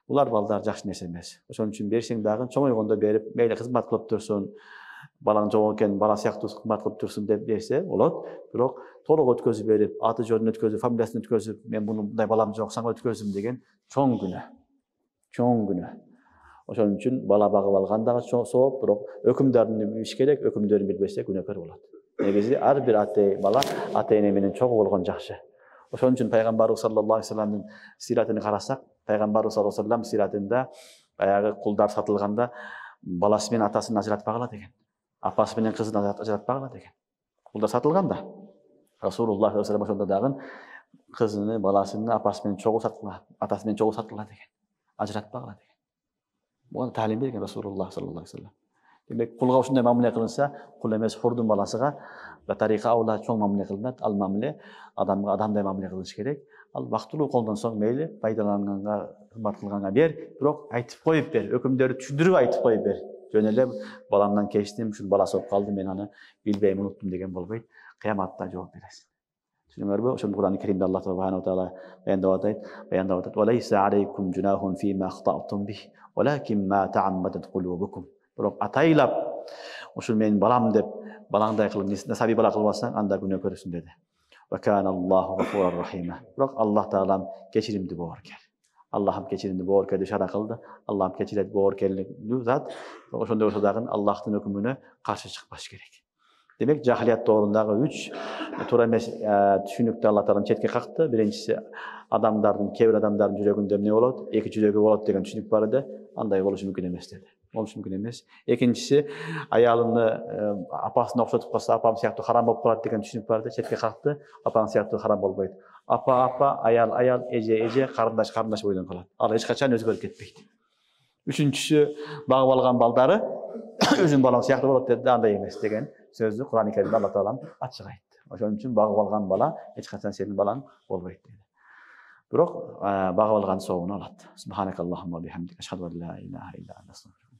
Bular baldar jakşı nerse emes. Oşon üçin berseň dagы çoňoýgonda berip, meýle hyzmat kılıp dursun, balan joň eken, bala syakty hyzmat kılıp dursun dep berse bolat. Birok toluk ötközüp berip, aty jörüni ötközüp, familiýasyny ötközüp, men bunu bunday balam jok, saňa ötközüm degen çoň günah. Çoň günah. Oşon üçin bala bagyp algan dagы sowap, birok hökümdarny biliş gerek, hökümdörni bilbese günahkar bolat. Negezi har bir bala ata-ene menen çoň bolgon jakşy. Oşon üçin Paýgambarymyz sallallahu aleyhi ve sellem'in siratyny karasak, Paýgambarymyz sallallahu aleyhi ve sellem siratynda aýagy kuldar satylganda balasy menen atasyny ajratpagala degen. Apasy menen kyzyny ajratpagala degen. Kuldar satylganda Rasulullah sallallahu aleyhi ve sellem oşonda dagы kyzyny, balasyny apasy menen çoğu satylgala, atasy menen çoğu satylgala degen. Ajratpagala degen. Bunu talim bergen Rasulullah sallallahu aleyhi ve sellem. Demek kulga uşunday mamule kılınsa, kul emes hurdun balasyga ve tarika awla çoň mamule kılınat, al mamule adamga adamday mamule kılınış gerek. Al wagtly koldan soň meýli paýdalanganga, hurmat kılganga ber, birok aýtyp koýup ber, hökümdöri түшүндүрүп aýtyp koýup ber. Jön ele balamdan keçdim, şul balası bolup kaldy, men any bilbeyim, unuttum degen bolboýt. Kıyamatda jogap beresiň. Düşünüňärmi? Oşol Qur'an-ı Kerimde Allah subhanahu wa taala beýandaýat. "Wa laysa aleykum junahun fima akhta'tum bih, walakin ma ta'ammadat qulubukum." Birok ataýlap oşul men balam dep, balаңday kılıp, nasabi bala kılbasaň, anda günah körsün dedi. "Ve kana Allahu gafurur rahim." Birok Allah Taalam keçirimdi bolýar. Allah'ım keçirimdi bolýar diýip şara kıldy. Allah'ım keçiret bolýarlyk zat. Oşonda bolsa dagы Allah'ın hökmüne karşı çykbaş gerek. Demek jahiliyat döwründagy 3 toora emes düşünükde Allah Taalam çetke kakty. Birinçisi adamlardyň, kebir adamlardyň jüreginde ne bolat? Eki jüregi bolat degen düşünük bar edi. Anday boluşy mümkin emes dedi. Boluşy mümkin emes. Ekinçisi aýalyny apasyna okşatyp kalsa, apam syapty haram bolup kalat degen düşünük bar edi. Çetke kakty. Apam syapty haram bolboýdy. Apa, ayal, eje, karındaş boydan kalat. Al hiç kaçan özgörüp ketmeydi. Üçüncüsü bagyp algan baldary özün balan syakty bolat dedi, anday emes degen sözdü Qur'an-ı Kerimde Allah Taalam açyk aýtdy. Oşon üçin bagyp algan bala hiç kaçan senin balan bolboýdy dedi. Birok bagyp algan sowunu alat. Subhanakallahumma bihamdika aşhadu an la ilaha illa ente estağfiruke.